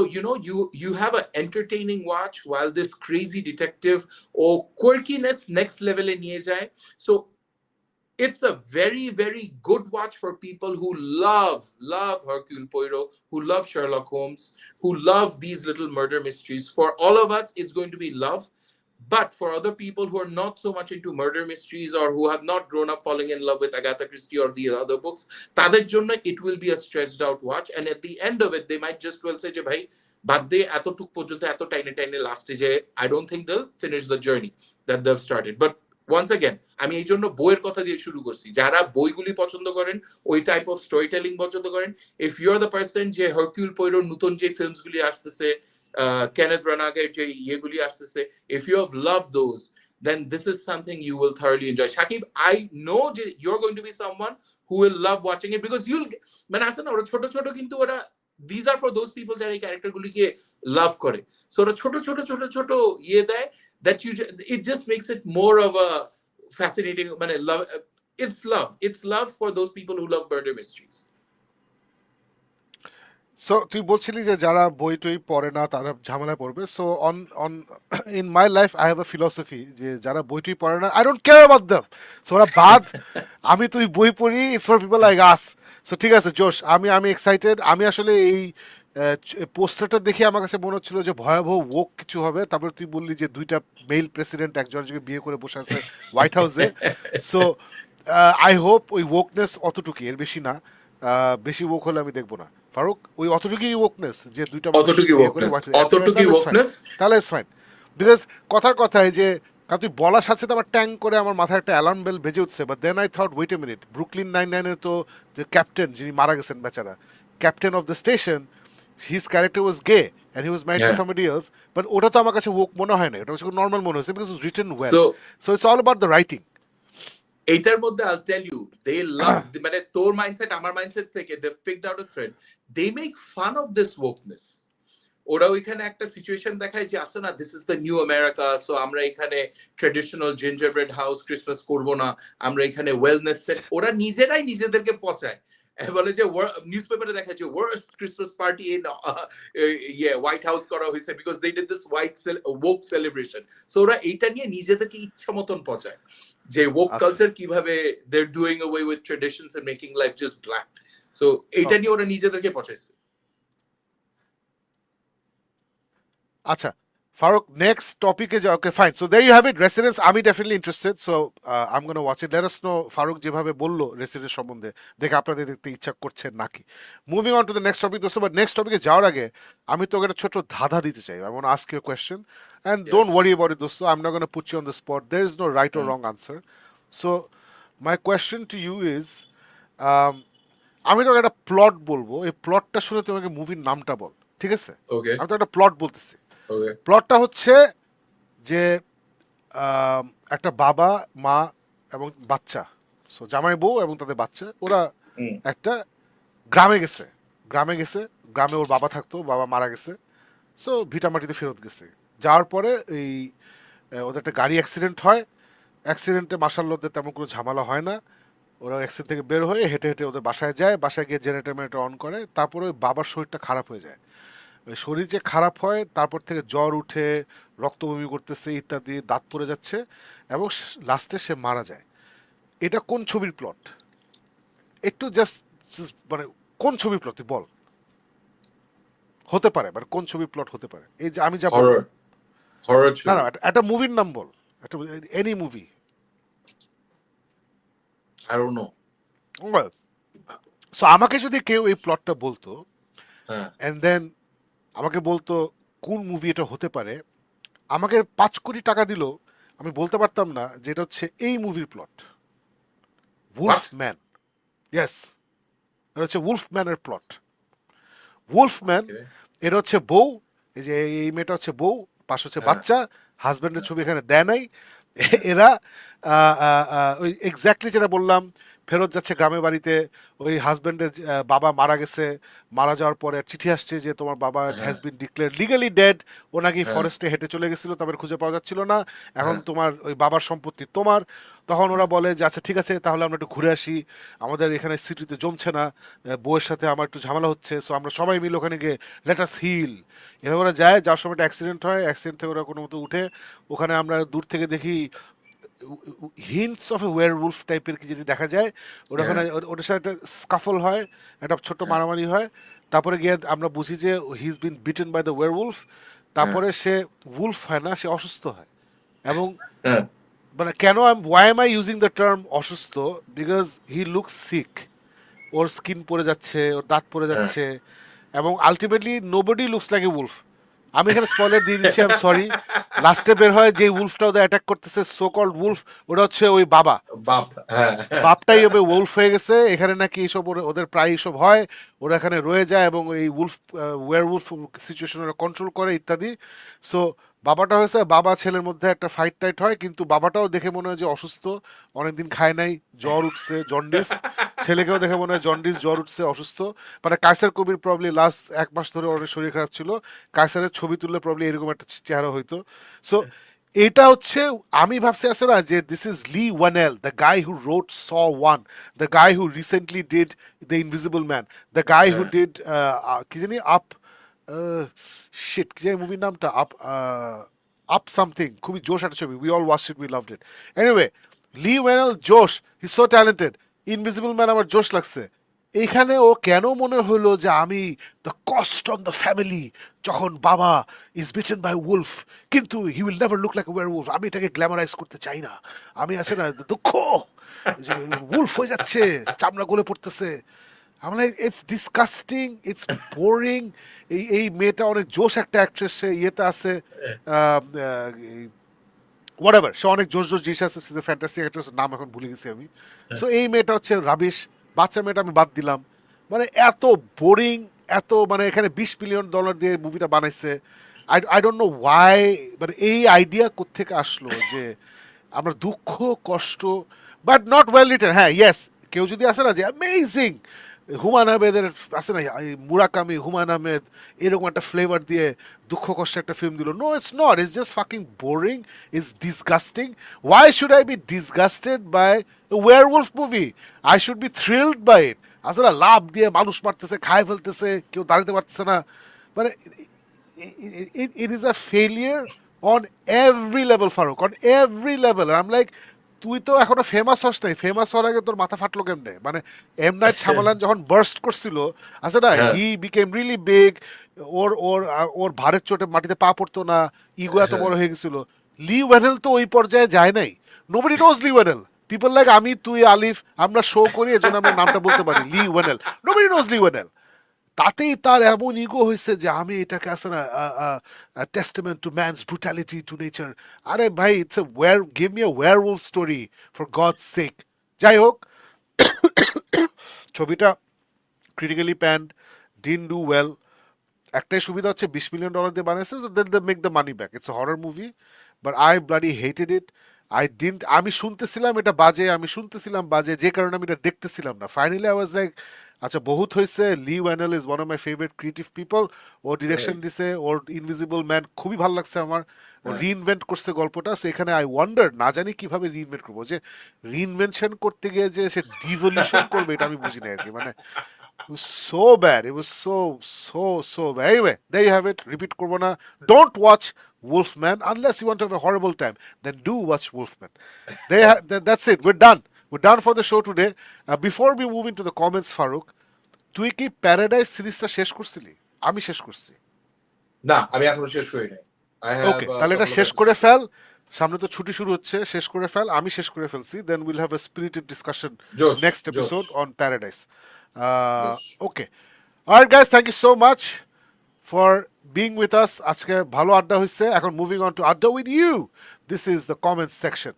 Speaker 2: you have an entertaining watch while this crazy detective or quirkiness next level in niye jay. So it's a very very good watch for people who love Hercule Poirot, who love Sherlock Holmes, who love these little murder mysteries. For all of us it's going to be love, but for other people who are not so much into murder mysteries or who have not grown up falling in love with Agatha Christie or the other books, তাদের জন্য it will be a stretched out watch, and at the end of it they might just well say যে ভাই বাদ দে, এতটুক পর্যন্ত এত টাইনে লাস্টে যে I don't think they'll finish the journey that they've started. But once again আমি এই জন্য বইয়ের কথা দিয়ে শুরু করছি, যারা বইগুলি পছন্দ করেন, ওই টাইপ অফ স্টোরি টেলিং পছন্দ করেন, if you are the person যে Hercule Poirot নতুন যে ফিল্মসগুলি আসতেছে, Kenneth Branagh'ের যে ইয়েগুলি আসতেছে, if you have loved those, then this is something you will thoroughly enjoy. Shakib, I know you're going to be someone who will love watching it because you'll মানে আছে না ওরা ছোট ছোট কিন্তু ওরা these are for those people যারা এই ক্যারেক্টারগুলিকে লাভ করে সো ওরা ছোট ছোট ছোট ছোট ইয়ে দেয় that you it just makes it more of a fascinating মানে love it's love for those people who love murder mysteries.
Speaker 1: So তুই বলছিলি যে যারা বই টই পড়ে না তারা ঝামেলায় পড়বে so on on in my life I have a philosophy যে যারা বই টই পড়ে না I don't care about them so ওরা বাদ আমি তুই বই পড়ি it's for people like us so ঠিক আছে জোশ আমি এক্সাইটেড আমি আসলে এই পোস্টারটা দেখে আমার কাছে মনে হচ্ছিল যে ভয়াবহ ওক কিছু হবে তারপরে তুই বললি যে দুইটা মেল প্রেসিডেন্ট একজন বিয়ে করে বসে আছে হোয়াইট হাউসে সো আই হোপ ওই ওকনেস অতটুকুই এর বেশি না বেশি ওক হলে আমি দেখবো না ফারুক ওই অতটুকুই ওকনেস যে দুইটা
Speaker 2: অতটুকুই ওকনেস
Speaker 1: তাহলে ইটস ফাইন বিকজ কথার কথায় যে কারণ তুই বলার সাথে সাথে আমার ট্যাং করে আমার মাথায় একটা অ্যালার্ম বেল বেজে উঠছে but then I thought wait a minute Brooklyn 99 এর তো যে ক্যাপ্টেন যিনি মারা গেছেন বেচারা captain of the station his character was gay and he was married to somebody else but ওটা তো আমার কাছে ওক মনে হয় না এটা হচ্ছে নর্মাল মনে হচ্ছে because it's written well so it's all about the writing
Speaker 2: এটার মধ্যে I'll tell you they love মানে তোর মাইন্ডসেট আমার মাইন্ডসেট থেকে they've picked out a thread they make fun of this wokeness ওরা ওইখানে একটা সিচুয়েশন দেখায় যে আসলে না this is the new America so আমরা এখানে ট্র্যাডিশনাল জিঞ্জারব্রেড হাউস ক্রিসমাস করব না আমরা এখানে ওয়েলনেস সেট ওরা নিজেরাই নিজেদেরকে পচায় বলে যে নিউজ পেপারে দেখা যায় worst Christmas party in White House করা হয়েছে because they did this woke celebration so ওরা এইটা নিয়ে নিজেদেরকে ইচ্ছা মতন পচায় যে woke কালচার কিভাবে they are doing away with traditions and making life just black so এইটা নিয়ে ওরা নিজেদেরকে পচাইছে
Speaker 1: আচ্ছা ফারুক নেক্সট টপিকে যাও okay fine so there you have it residence আমি definitely interested so I am gonna watch it let us know Farooq যেভাবে বললো রেসিডেন্স সম্বন্ধে দেখে আপনাদের দেখতে ইচ্ছা করছে নাকি moving on to the next topic দোস্ত বাট নেক্সট টপিকে যাওয়ার আগে আমি তোকে একটা ছোট ধাঁধা দিতে চাই I want ask you a question and don't worry about it দোস্ত I am not gonna put you on the spot there is no right or wrong answer so my question to you is আমি তোকে একটা plot বলবো এই প্লটটা শুনে তোমাকে মুভির নামটা বল ঠিক আছে আমি তো একটা প্লট বলতেছি প্লটটা হচ্ছে যে একটা বাবা মা এবং বাচ্চা সো জামাই বউ এবং তাদের বাচ্চা ওরা একটা গ্রামে গেছে গ্রামে ওর বাবা থাকতো বাবা মারা গেছে সো ভিটামাটিতে ফেরত গেছে যাওয়ার পরে এই ওদের একটা গাড়ি অ্যাক্সিডেন্ট হয় অ্যাক্সিডেন্টে মার্শাল্লাহ ওদের তেমন কোনো ঝামেলা হয় না ওরা অ্যাক্সিডেন্ট থেকে বের হয়ে হেঁটে হেঁটে ওদের বাসায় যায় বাসায় গিয়ে জেনারেটর অন করে তারপরে ওই বাবার শরীরটা খারাপ হয়ে যায় শরীর যে খারাপ হয় তারপর থেকে জ্বর উঠে রক্ত বমি করতেছে ইত্যাদি দাঁত পড়ে যাচ্ছে এবং লাস্টে সে মারা যায় এটা কোন ছবির প্লট একটু জাস্ট মানে কোন ছবির প্লট তুই বল হতে পারে মানে কোন ছবির প্লট হতে পারে এই যে আমি যা না না একটা মুভির নাম বল একটা any movie
Speaker 2: I don't know
Speaker 1: so আমাকে যদি কেউ এই প্লটটা বলতো এন্ড দেন আমাকে বলতো কোন মুভি এটা হতে পারে আমাকে 5 কোটি টাকা দিল আমি বলতে পারতাম না যে এটা হচ্ছে এই মুভির প্লট উলফম্যান ইয়েস এটা হচ্ছে উলফম্যানের প্লট উলফম্যান এটা হচ্ছে বউ এই যে এই মেয়েটা হচ্ছে বউ পাশে হচ্ছে বাচ্চা হাজব্যান্ডের ছবি এখানে দেয় নাই এরা ওই এক্স্যাক্টলি যেটা বললাম ফেরত যাচ্ছে গ্রামের বাড়িতে ওই হাজব্যান্ডের বাবা মারা গেছে মারা যাওয়ার পরে চিঠি আসছে যে তোমার বাবা has been declared legally dead ও নাকি ফরেস্টে হেঁটে চলে গেছিল তারপরে খুঁজে পাওয়া যাচ্ছিল না এখন তোমার ওই বাবার সম্পত্তি তোমার তখন ওরা বলে যে আচ্ছা ঠিক আছে তাহলে আমরা একটু ঘুরে আসি আমাদের এখানে সিটিতে জমছে না বউয়ের সাথে আমার একটু ঝামেলা হচ্ছে সো আমরা সবাই মিলে ওখানে গিয়ে লেট আস হিল এভাবে ওরা যায় যাওয়ার সময় একটা অ্যাক্সিডেন্ট হয় অ্যাক্সিডেন্ট থেকে ওরা কোনো মতো উঠে ওখানে আমরা দূর থেকে দেখি হিন্টস অফ এ ওয়্যারউলফ টাইপের কি যদি দেখা যায় ওখানে ওটার সাথে একটা স্কাফল হয় একটা ছোট্ট মারামারি হয় তারপরে গিয়ে আমরা বুঝি যে he is been bitten by the werewolf তারপরে সে উলফ হয় না সে অসুস্থ হয় এবং মানে কেন why am I using the term অসুস্থ বিকজ হি লুকস সিক ওর স্কিন পড়ে যাচ্ছে ওর দাঁত পড়ে যাচ্ছে এবং ultimately nobody looks like a wolf আমি এখানে স্পয়লার দিয়ে দিচ্ছি আমি সরি লাস্টে বের হয় যে উলফটা ওদের অ্যাটাক করতেছে সো কল্ড উলফ ওটা হচ্ছে ওই বাপটাই হবে উলফ হয়ে গেছে এখানে নাকি এইসব ওদের প্রায় এইসব হয় ওরা এখানে রয়ে যায় এবং এই উলফ ওয়্যার উলফ সিচুয়েশন ওরা কন্ট্রোল করে ইত্যাদি সো বাবাটা হয়েছে বাবা ছেলের মধ্যে একটা ফাইট টাইট হয়, কিন্তু বাবাটাও দেখে মনে হয় যে অসুস্থ, অনেকদিন খায় নাই, জ্বর উঠছে, জন্ডিস। ছেলেকেও দেখে মনে হয় জন্ডিস, জ্বর উঠছে, অসুস্থ। মানে কায়সার কবির প্রবলি লাস্ট 1 মাস ধরে অনেক শরীর খারাপ ছিল। কায়সারের ছবি তুললে প্রবলি এরকম একটা চেহারা হইতো। সো এটা হচ্ছে, আমি ভাবছি আছে না যে this is Leigh Whannell, the guy who wrote Saw one, the guy who recently did the Invisible Man, the guy who
Speaker 2: হ্যাঁ
Speaker 1: ডিড কি জানি আপ, শিট কি জানি মুভির নামটা, আপ আপ সামথিং, খুবই জোশ একটা ছবি, we all watch it, we loved it. Anyway, Leigh Whannell জোশ, he so talented. Invisible Man আমার জোশ লাগছে। এইখানে ও কেন মনে হলো যে আমি the cost on the family, যখন বাবা ইজ বিটেন বাই উলফ, কিন্তু he will never look like a werewolf, আমি এটাকে গ্ল্যামারাইজ করতে চাই না। আমি আছে না দুঃখ যে উলফ হয়ে যাচ্ছে, চামড়া গলে পড়তেছে। আমি like it's disgusting, it's boring. এই মেয়েটা অনেক জোশ একটা অ্যাক্ট্রেস, সে ইয়েতে আছে, হোয়াটএভার, সে অনেক জোশ জোশ জিনিস আছে, ফ্যান্টাসি অ্যাক্ট্রেস, নাম এখন ভুলে গেছি আমি। সো এই মেয়েটা হচ্ছে রাবিশ, বাচ্চা মেয়েটা আমি বাদ দিলাম। মানে এত বোরিং, এত মানে এখানে $20 মিলিয়ন দিয়ে মুভিটা বানাইছে। আই ডোন্ট নো ওয়াই, মানে এই আইডিয়া কোত্থেকে আসলো যে আমরা দুঃখ কষ্ট, বাট নট ওয়েল রিটেন। হ্যাঁ ইয়েস, কেউ যদি আসে না যে অ্যামেজিং, হুমায়ুন আহমেদের আছে না, এই মুরাকামি, হুমায়ুন আহমেদ এরকম একটা ফ্লেভার দিয়ে দুঃখ কষ্ট একটা ফিল্ম দিল, no it's not, it's just fucking boring, it's disgusting. Why should I be disgusted by werewolf movie? I should be thrilled by it. আসলে লাভ দিয়ে মানুষ মারতেছে, খায় ফেলতেছে, কেউ দাঁড়াতে পারতেছে না। মানে it is a failure on every level, Farooq, on every level. And I'm like, তুই তো এখনো ফেমাস হস নাই, ফেমাস হওয়ার আগে তোর মাথা ফাটলো কেমনে? মানে এম নাইট শামালান যখন বার্স্ট করছিল, আছে না,
Speaker 2: হ্যাঁ
Speaker 1: হি বিকেম রিলি বিগ, ওর ওর ওর ভারের চোটে মাটিতে পা পড়তো না, ইগো এত
Speaker 2: হ্যাঁ
Speaker 1: বড় হয়ে গেছিল। লি ওয়েনেল তো ওই পর্যায়ে যায় নাই। নোবডি নোজ লি ওয়েনেল। পিপল লাইক আমি, তুই, আলিফ, আমরা শো করি, এজন্য আমরা নামটা বলতে পারি, লি ওয়েনেল। নোবডি নোজ লি ওয়েনেল। তাতেই তার এমন ইগো হয়েছে যে আমি এটাকে আসে না testament to man's brutality to nature. আরে ভাই, it's a war, give me a werewolf story for God's sake. যাই হোক, ছবিটা critically panned, didn't do well. একটাই সুবিধা হচ্ছে $20 মিলিয়ন দিয়ে বানিয়েছে, so then they make the money back. It's a horror movie, but I bloody hated it. আমি শুনতেছিলাম এটা বাজে, আমি শুনতেছিলাম বাজে, যে কারণে আমি এটা দেখতেছিলাম না। ফাইনালি আই ওয়াজ লাইক, আচ্ছা বহুত হয়েছে। Leigh Whannell is one of my favourite creative people. ওর ডিরেকশন
Speaker 2: রাইট
Speaker 1: দিছে, ওর ইনভিজিবল ম্যান খুবই ভালো লাগছে আমার। ও
Speaker 2: হ্যাঁ
Speaker 1: রিইনভেন্ট করছে গল্পটা, সো এখানে আই ওয়ান্ডার, না জানি কিভাবে রিইনভেন্ট করবো, যে রিইনভেনশন করতে গিয়ে যে সে ডিভলিউশন করবে এটা আমি বুঝি না আর কি। মানে it was so bad. It was so bad. Anyway, there you have it. Repeat করবো না. Don't watch Wolfman unless you want to have a horrible time. Then do watch Wolfman. That's it. We're done. We're done for the show today. Before we move into the comments, Farooq, তুই কি paradise সিরিজটা শেষ করছিলি? আমি শেষ করছি।
Speaker 2: না আমি এখনো শেষ করি নাই আই হ্যাভ
Speaker 1: ওকে, তাহলে এটা
Speaker 2: কাপল অফ
Speaker 1: শেষ করে
Speaker 2: এপিসোডস
Speaker 1: ফেল। সামনে তো ছুটি শুরু হচ্ছে, শেষ করে ফেল। আমি শেষ করে ফেলছি। Then will have a spirited discussion
Speaker 2: জোশ
Speaker 1: নেক্সট
Speaker 2: জোশ
Speaker 1: এপিসোড অন প্যারাডাইস।
Speaker 2: জোশ
Speaker 1: okay, alright guys, thank you so much for being with us. আজকে ভালো আড্ডা হয়েছে। এখন moving on to adda with you. This is the comment section.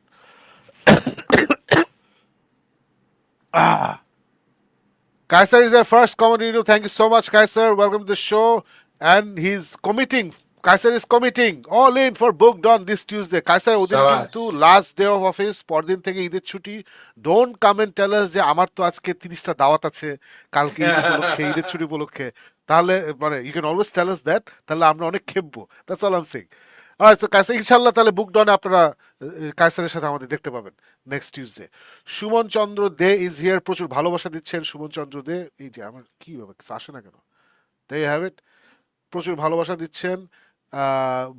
Speaker 1: Kaiser is our first comment review. Thank you so much, Kaiser. Welcome to the show. And he's committing. Kaiser is committing all in for booked on this Tuesday. Kaiser, ওদিন
Speaker 2: সাবাস
Speaker 1: কিন্তু last day of office, পরদিন থেকে ঈদের ছুটি। Don't come and টেল আস যে আমার তো আজকে 30টা দাওয়াত আছে কালকে ঈদ উপলক্ষে, ঈদের ছুটি উপলক্ষে। তাহলে মানে you can always tell us that, তাহলে আমরা অনেক খেপবো। That's all I am saying. Alright, so Kaiser ইনশাআল্লাহ তাহলে বুকড অনে আপনারা কাইসারের সাথে আমাদের দেখতে পাবেন next Tuesday. Suman Chandra De is here. প্রচুর ভালোবাসা দিচ্ছেন সুমন চন্দ্র দে। এই যে আমার কি ব্যাপার, কিছু আসে না কেন? They have it. প্রচুর ভালোবাসা দিচ্ছেন।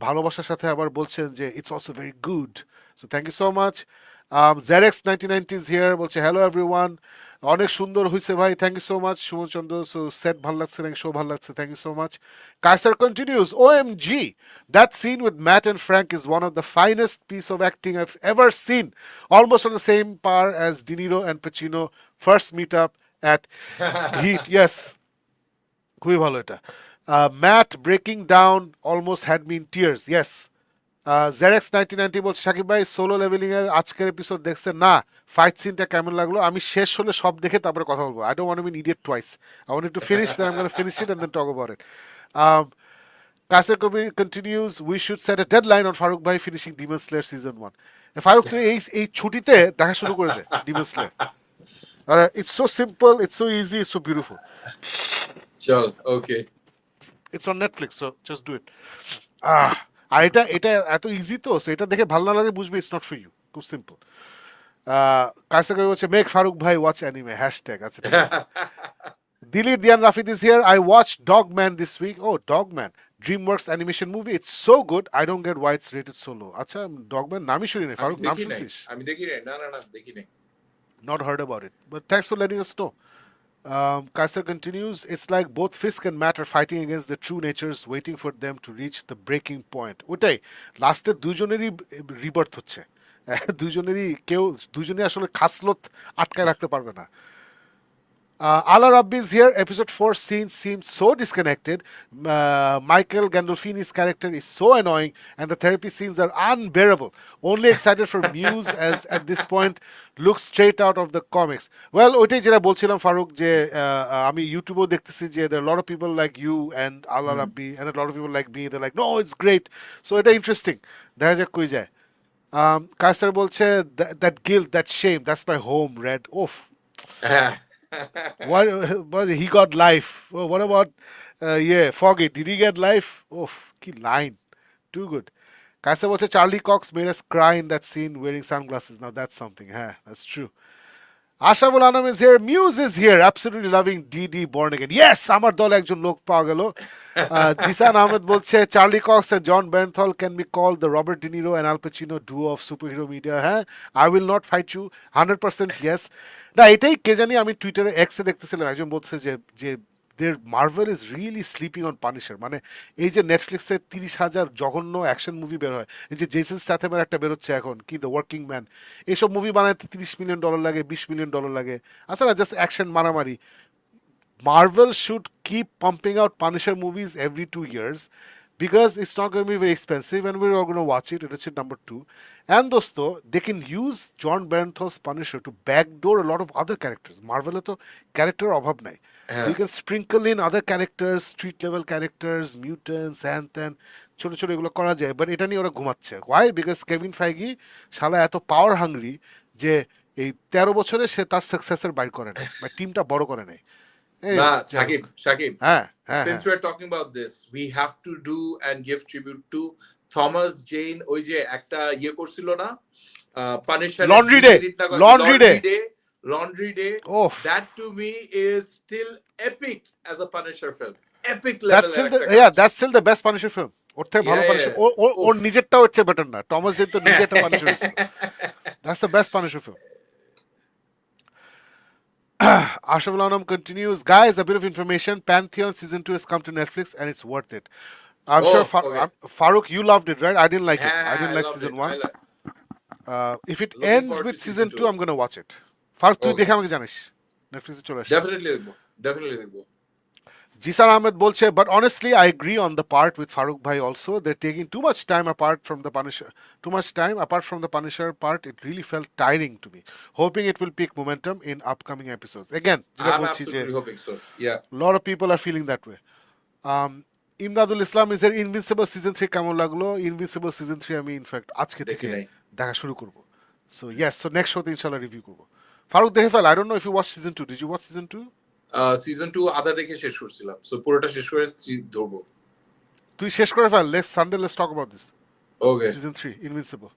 Speaker 1: ভালোবাসার সাথে আবার বলছেন যে it's also very good. So thank you so much. Xerox 1990 is here, বলছে হ্যালো এভরিওয়ান, অনেক সুন্দর হয়েছে ভাই। Thank you so much Suman Chandra. So set ভালো লাগছে নাকি শো ভালো লাগছে? Thank you so much. Kaiser continues, OMG, that scene with Matt and Frank is one of the finest piece of acting I've ever seen. Almost on the same par as De Niro and Pacino first meet up at Heat. Yes, খুবই ভালো এটা। Matt breaking down almost had me in tears. Yes. Xerox 1990 বলছে শাকিব ভাই solo leveling এর আজকের episode দেখছেন না? Fight সিনটা কেমন লাগলো? আমি শেষ হলে সব দেখে তারপরে কথা বলবো। I don't want to be idiot twice. I want to finish, then I am gonna finish it and then talk about it. Kasser continues, we should set a deadline on Farooq Bhai finishing Demon Slayer season 1. Faruk তুই এই ছুটিতে দেখা শুরু করে দে Demon Slayer. It's so simple, it's so easy, it's so beautiful.
Speaker 2: চল ওকে
Speaker 1: It's on Netflix, so just do it. আর এটা এত easy তো, সো এটা দেখে ভালো না লাগে বুঝবি ইটস নট ফর ইউ, খুব সিম্পল। কাছে করে বলছে মেক ফারুক ভাই ওয়াচ অ্যানিমে হ্যাশট্যাগ আছে। Dilir Dian Rafid is here. I watched Dogman this week. Oh, Dogman. DreamWorks animation movie. It's so good. I don't get why it's rated so low. Acha, Dogman nami shuni nahi. Farooq naam shunsis?
Speaker 2: আমি দেখি নাই না দেখি নাই
Speaker 1: Not heard about it. But thanks for letting us know. Kaiser continues, it's like both Fisk and Matt are fighting against their true natures, waiting for them to reach the breaking point. ওটাই লাস্টে দুজনেরই rebirth হচ্ছে, দুজনেরই আসলে খাসলত আটকায় রাখতে পারবে না। Allah Rabbi is here. Episode 4 scenes seem so disconnected. Michael Gandolfini's character is so annoying, and the therapy scenes are unbearable. Only excited for Muse, as at this point looks straight out of the comics. Well, ওইটাই যেটা বলছিলাম ফারুক, যে আমি ইউটিউবেও দেখতেছি যে there are a lot of people like you and Allah Rabbi and a lot of people like me. They're like, no, it's great. So এটা interesting, দেখা যাক কই যায়। কায়সার বলছে that guilt, that shame, that's my home, Red. Oof. What he got life. Oh, what about Foggy? Did he get life? Oh, key line. Too good. Kaisa was Charlie Cox made us cry in that scene wearing sunglasses. Now that's something, huh? That's true. Ashraful Anam is here. Muse is here. Absolutely loving DD Born Again. Yes, আমার দল একজন লোক পাওয়া গেল। জিসান আহমেদ বলছে Charlie Cox and John Bernthal can be called the Robert De Niro and Al Pacino duo of superhero media. হ্যাঁ, I will not fight you. 100% yes. না এটাই কে জানি, আমি টুইটারে এক্সে দেখতেছিলাম, একজন বলছে যে there Marvel is really sleeping on Punisher. মানে এই যে নেটফ্লিক্সে 30,000 জঘন্য অ্যাকশন মুভি বের হয়, এই যে জেসন স্ট্যাথেমের একটা বেরোচ্ছে এখন কি দ্য ওয়ার্কিং ম্যান, এইসব মুভি বানাতে $30 মিলিয়ন লাগে, $20 মিলিয়ন লাগে। আচ্ছা না, জাস্ট অ্যাকশন মারামারি। Marvel should keep pumping out Punisher movies every 2 years because it's not going to be very expensive and we're all going to watch it. It's number 2. And dosto, they can use John Bernthal's Punisher to backdoor a lot of other characters. Marvel to character obhab nai. So you can sprinkle in other characters, street level characters, mutants, and then ছোট ছোট এগুলো করা যায়, but এটা নিয়ে ওরা ঘুমাচ্ছে। Y? Because Kevin ফাইগি শালা এত পাওয়ার হাংরি যে এই 13 বছরে সে তার সাকসেসর বাইর করে নাই, বা টিমটা বড় করে নাই।
Speaker 2: না Shakib, since we're talking about this, we have to do and give tribute to Thomas Jane, ওই যে একটা করছিল না, Punisher Laundry Day. Oh, that to me is still epic as a Punisher film. Epic level.
Speaker 1: That's still the best Punisher film. ওর থেকে ভালো Punisher, ওর নিজেরটাও হচ্ছে better না, Thomas gen তো নিজেরটা Punisher হয়েছিল। That's the best Punisher film. Ashraful Anam continues, guys, a bit of information. Pantheon season 2 has come to Netflix and it's worth it. I'm sure Farooq, you loved it, right? I didn't like it. I didn't like season 1. If it ends with season 2, I'm going to watch it. Farooq, তুই দেখে আমাকে জানিস, Netflix এ চলে আসে।
Speaker 2: Definitely দেখবো।
Speaker 1: Jisan Ahmed bolche, but honestly, I agree on the part with Farooq Bhai also. They're taking too much time apart from the Punisher. Too much time apart from the Punisher part. It really felt tiring to me. Hoping it will pick momentum in upcoming episodes. Again,
Speaker 2: I'm absolutely hoping so. Yeah.
Speaker 1: A lot of people are feeling that way. Imdadul Islam is there. Invincible season 3 কেমন লাগলো? Invincible season 3 আমি in fact আজকে থেকে দেখা শুরু করব. So yes, so next show inshallah review করব. Farooq দেখে fail. I don't know if you watched season 2. Did you watch season 2?
Speaker 2: Season 2 আধা দেখে শেষ করছিলাম, সো পুরোটা শেষ করে ধরবো।
Speaker 1: তুই শেষ করে fail. Next Sunday let's talk about this.
Speaker 2: Okay.
Speaker 1: Season 3 Invincible.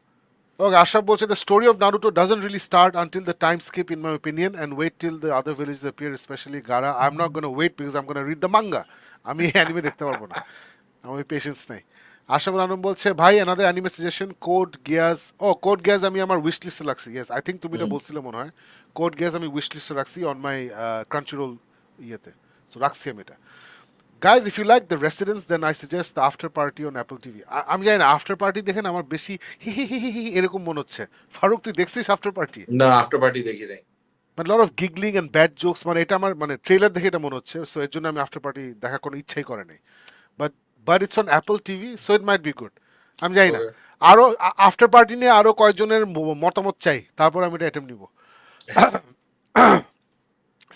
Speaker 1: Okay, Ashraf bolche the story of Naruto doesn't really start until the time skip in my opinion, and wait till the other villages appear, especially Gaara. I'm not going to wait because I'm going to read the manga. আমি anime দেখতে পারবো না, আমার patience নাই। আশরাফুল আলম বলছে ভাই another anime suggestion, Code Geass. Code Geass আমি আমার উইশ লিস্টে রাখছি। Yes, I think তুমি এটা বলছিলে মনে হয়। Code Geass আমি উইশ লিস্টে রাখছি on my Crunchyroll ইয়েতে, সো রাখছি আমি এটা। Guys, if you like The Residence, then I suggest the After Party on Apple TV. আমি জানি না, আফটার পার্টি দেখেন আমার বেশি হি এরকম মনে হচ্ছে। ফারুক, তুই দেখছিস আফটার পার্টি?
Speaker 2: না, আফটার পার্টি দেখি নাই।
Speaker 1: But a lot of giggling and bad jokes, মানে এটা আমার মানে ট্রেলার দেখে এটা মনে হচ্ছে, সো এর জন্য আমি আফটার পার্টি দেখার কোনো ইচ্ছাই করে নাই। But it's on Apple TV, so it might be good. আমি জানি না, আরো আফটার পার্টি নিয়ে আরো কয়েকজনের মতামত চাই, তারপর আমি এটা অ্যাটেম্প নিব।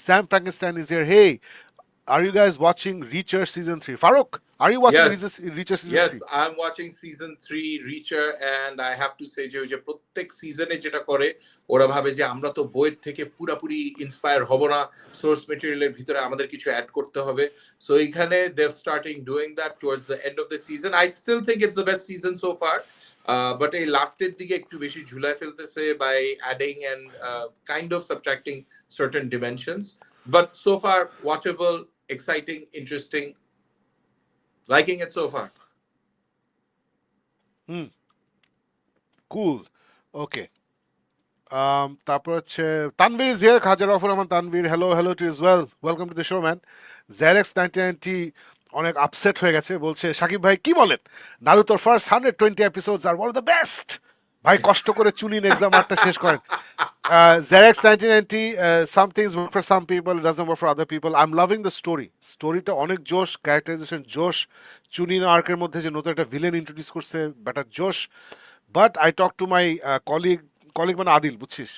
Speaker 1: Sam Frankenstein is here. Hey, are you guys watching Reacher season 3? Farooq, are you watching
Speaker 2: Yes,
Speaker 1: Reacher season
Speaker 2: yes,
Speaker 1: 3?
Speaker 2: I'm watching season 3 Reacher, and I have to say যে ওই যে প্রত্যেক সিজনে যেটা করে ওরা ভাবে যে আমরা তো বইয়ের থেকে পুরাপুরি ইন্সপায়ার হব না, সোর্স ম্যাটেরিয়ালের ভিতরে আমাদের কিছু অ্যাড করতে হবে। সো এখানে they are starting doing that towards the end of the season. I still think it's the best season so far, but এই লাস্টের দিকে একটু বেশি ঝুলায় ফেলতেছে by adding and kind of subtracting certain dimensions, but so far watchable, exciting, interesting, liking it so far.
Speaker 1: Cool. Okay. তারপর হচ্ছে Tanvir is here, খাজার অফর Rahman Tanvir, hello to is well, welcome to the show man. Xerox 1990 অনেক upset হয়ে গেছে, বলছে সাকিব ভাই কি বলেন, নারুতোর first 120 episodes are one of the best. ভাই কষ্ট করে চুনিন এক্সাম আরটা শেষ করেন। Xerox 1990, some things work for some people, doesn't work for other people. I am loving the স্টোরিটা অনেক জোশ, ক্যারেক্টারাইজেশন জোশ, চুনিন আর্কের মধ্যে যে নতুন একটা ভিলেন ইন্ট্রোডিউস করছে বেটার জোশ। But I talk to my colleague মানে আদিল, বুঝছিস,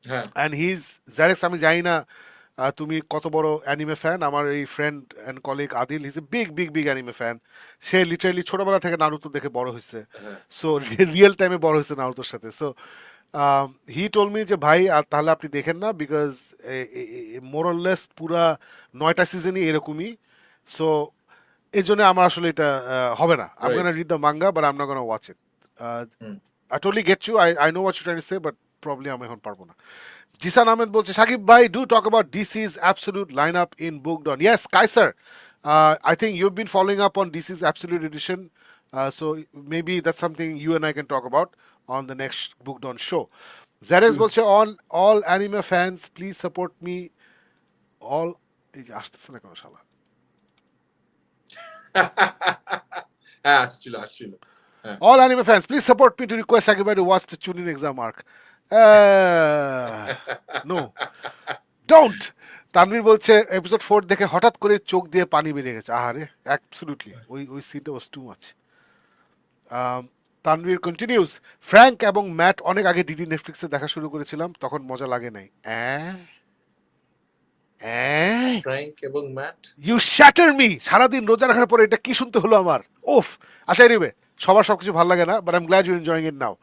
Speaker 2: হ্যাঁ,
Speaker 1: অ্যান্ড হিজ জেরেক্স, আমি জানি না তুমি কত বড় অ্যানিমে ফ্যান। আমার এই friend and colleague Adil, his a big anime fan. Say literally ছোটবেলা থেকে নারুতো দেখে বড় হয়েছে, সো রিয়েল টাইমে বড় হয়েছে নারুতোর সাথে। সো হি টোল মি যে ভাই তাহলে আপনি দেখেন না, বিকজ মোরলেস পুরা 9টা সিজনই এরকমই। সো এই জন্য আমার আসলে এটা হবে না। I'm
Speaker 2: Right.
Speaker 1: gonna read the manga, but I'm not gonna watch it. I totally get you. I know what you're trying to say, but probably আমি এখন পারবো না। জিসান আহমেদ বলছে সাকিব ভাই, do talk about DC's absolute lineup in Booked On. Yes, Kaiser. I think you've been following up on DC's Absolute Edition, so maybe that's something you and I can talk about on the next Booked On show. Zerex বলছে all anime fans, please support me. All এই যে আসতেছে না কেন শালা।
Speaker 2: হ্যাঁ, আসছিল।
Speaker 1: All anime fans, please support me to request Shaggy Bhai to watch the Chunin exam arc. No, don't. Tanvir বলছে এপিসোড 4 দেখে হঠাৎ করে চোখ দিয়ে পানি বেরিয়ে গেছে। আহারে, অ্যাবসলিউটলি ওই সিনটা was too much. Tanvir continues, Frank এবং ম্যাট অনেক আগে ডিডি নেটফ্লিক্সে দেখা শুরু করেছিলাম, তখন মজা লাগে নাই।
Speaker 2: ফ্র্যাঙ্ক এবং ম্যাট,
Speaker 1: ইউ শ্যাটার মি। সারাদিন রোজা রাখার পরে এটা কি শুনতে হলো আমার, ওফ। আচ্ছা এনিওয়ে, সবার সবকিছু ভালো লাগে না, but I am glad you enjoying it now.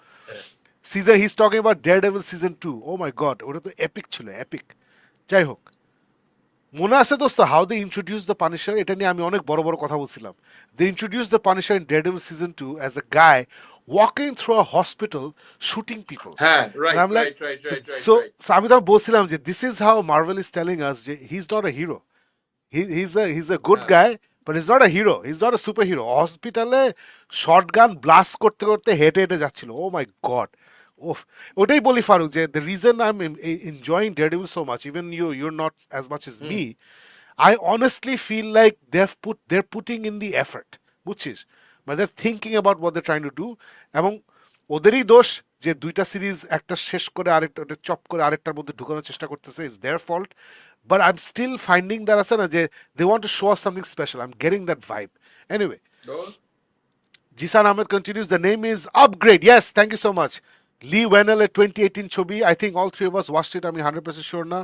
Speaker 1: Season he is talking about Daredevil season 2। Oh my God, ওটা তো এপিক ছিল, এপিক। যাই হোক, মনে আছে দোস্ত how they introduce the Punisher, এটা নিয়ে আমি অনেক বড় কথা বলছিলাম। They introduce the Punisher in Daredevil season 2 as a guy walking through a hospital shooting people.
Speaker 2: হ্যাঁ, right,
Speaker 1: I'm like,
Speaker 2: right,
Speaker 1: so আমি তো বলছিলাম যে this is how Marvel is telling us যে he is not a hero, he's a good guy, but he's not a hero, he's not a superhero. হসপিটালে shotgun blast করতে করতে হেঁটে যাচ্ছিল। ও মাই গড, ওফ। ওটাই বলি ফারুক যে the reason I am enjoying Daredevil so much, even you're not as much as me, I honestly feel like they're putting in the effort, বুঝছিস, মানে they're thinking about what they're trying to do। এবং ওদেরই দোষ যে দুইটা series একটা শেষ করে আরেকটা চপ করে আরেকটার মধ্যে ঢুকানোর চেষ্টা করতেছে, it's their fault. But I'm still finding that as they want to show us something special. I'm getting that vibe. Anyway, Jisan Ahmed continues. The name is Upgrade. Yes, thank you so much. Lee Wennell at 2018 Chobi. I think all three of us watched it. I'm 100% sure now.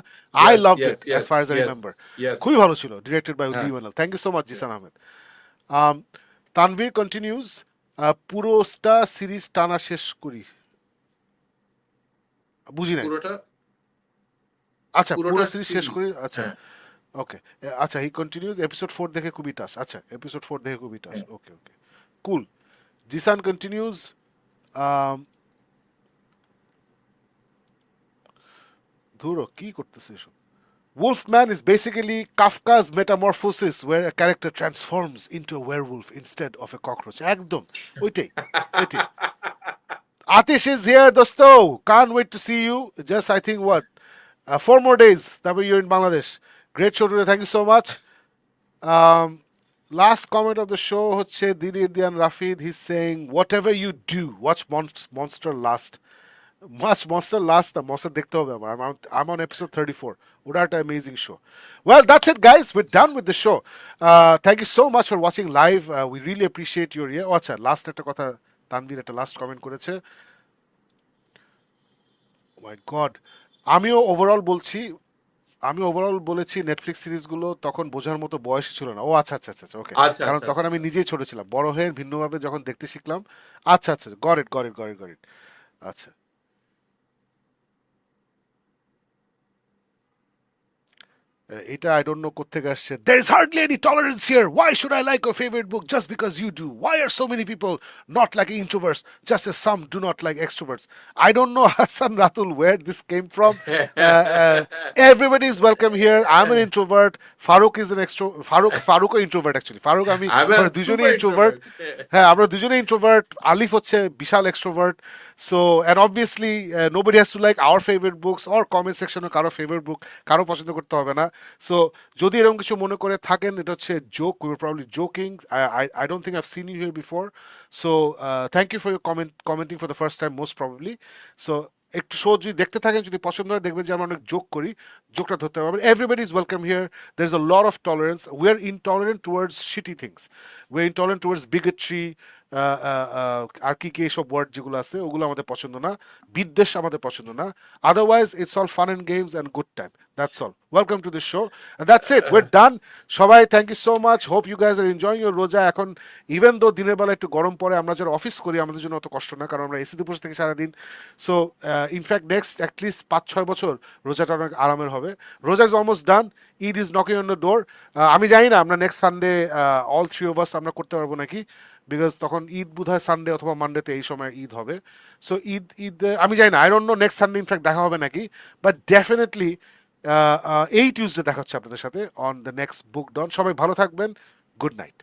Speaker 1: I loved it as far as I remember.
Speaker 2: Yes.
Speaker 1: খুবই ভালো ছিল, directed by Lee Wennell. Thank you so much, Jisan Ahmed. Tanvir continues. পুরোটা series টানা শেষ করি, বুঝি নাই।
Speaker 2: পুরোটা
Speaker 1: আচ্ছা, পুরো সিরিজ শেষ করি। আচ্ছা,
Speaker 2: হ্যাঁ।
Speaker 1: ওকে। আচ্ছা, হি কন্টিনিউজ, এপিসোড 4 দেখে খুবই টাস। আচ্ছা, এপিসোড 4 দেখে খুবই টাস। ওকে, কুল। জিসান কন্টিনিউজ, ধুরো কি করতেছে এসব। Wolfman is basically Kafka's metamorphosis, where a character transforms into a werewolf instead of a cockroach. একদম ওইটাই। Atish is here, dosto. Can't wait to see you. Just I think what 4 more days, that way you're in Bangladesh. Great show today, thank you so much. Last comment of the show হচ্ছে Dian Rafid. He's saying whatever you do, watch Monster Last. Watch Monster Last. Monster দেখতে হবে আমার। I'm on episode 34. What an amazing show. Well, that's it, guys. We're done with the show. Thank you so much for watching live. We really appreciate your ear. আচ্ছা, last একটা কথা, তানভীর একটা last comment করেছে। মাই god, আমিও overall বলছি আমি overall বলেছি Netflix সিরিজগুলো তখন বোঝার মতো বয়সই ছিল না। ও আচ্ছা আচ্ছা আচ্ছা ওকে।
Speaker 2: আচ্ছা
Speaker 1: কারণ
Speaker 2: আচ্ছা
Speaker 1: তখন
Speaker 2: আচ্ছা
Speaker 1: আমি
Speaker 2: আচ্ছা।
Speaker 1: নিজেই ছোট ছিলাম, বড় হয়ে ভিন্নভাবে যখন দেখতে শিখলাম। আচ্ছা আচ্ছা, got it got it got it got it. আচ্ছা, এটা আই ডোন্ট নো কোত্থেকে আসছে। There is hardly any tolerance here. Why should I like your favorite book just because you do? Why are so many people not like introverts just as some do not like extroverts? I don't know Hassan Ratul where this came from. Everybody is welcome here. I'm an introvert. Farooq is an extro. Farooq introvert actually. Farooq আমি
Speaker 2: I'm a
Speaker 1: আমরা দুজনেই
Speaker 2: super
Speaker 1: introvert.
Speaker 2: introvert.
Speaker 1: হ্যাঁ, আমরা দুজনেই introvert. Alif হচ্ছে বিশাল extrovert. So and obviously nobody has to like our favourite books or comment সেকশনে কারো ফেভারিট বুক কারো পছন্দ করতে হবে না। সো যদি এরকম কিছু মনে করে থাকেন, এটা হচ্ছে joke, we are probably joking. I don't think I've seen you here before. So thank you for your commenting for the first time most probably. So একটু শো যদি দেখতে থাকেন, যদি পছন্দ হয়, দেখবেন যে আমরা অনেক জোক করি, জোকটা ধরতে পারবেন। Everybody is welcome here. There is a lot of tolerance. We are intolerant towards shitty things, we are intolerant towards bigotry, আর কি কি এসব ওয়ার্ড যেগুলো আছে ওগুলো আমাদের পছন্দ না, বিদ্বেষ আমাদের পছন্দ না। Otherwise it's all fun and games and good time, that's all. Welcome to this show, that's it, we're done. সবাই thank you so much, hope you guys are enjoying your roza. এখন ইভেন দো দিনের বেলা একটু গরম পড়ে, আমরা যারা office করি আমাদের জন্য অত কষ্ট না, কারণ আমরা এসিতে বসে থেকে সারাদিন। সো ইনফ্যাক্ট নেক্সট অ্যাটলিস্ট 5-6 বছর রোজাটা অনেক আরামের হবে। রোজা is almost done, Eid is knocking on the door. আমি জানি না আমরা next Sunday all three of us আমরা করতে পারবো নাকি, বিকজ তখন ঈদ বোধ হয় সানডে অথবা মানডেতে, এই সময় ঈদ হবে। সো ঈদ ঈদ আমি জানি না, I don't no next Sunday in fact দেখা হবে নাকি, বাট ডেফিনেটলি এই টিউসডে দেখা হচ্ছে আপনাদের সাথে অন দ্য নেক্সট বুক ডন। সবাই ভালো থাকবেন, গুড নাইট।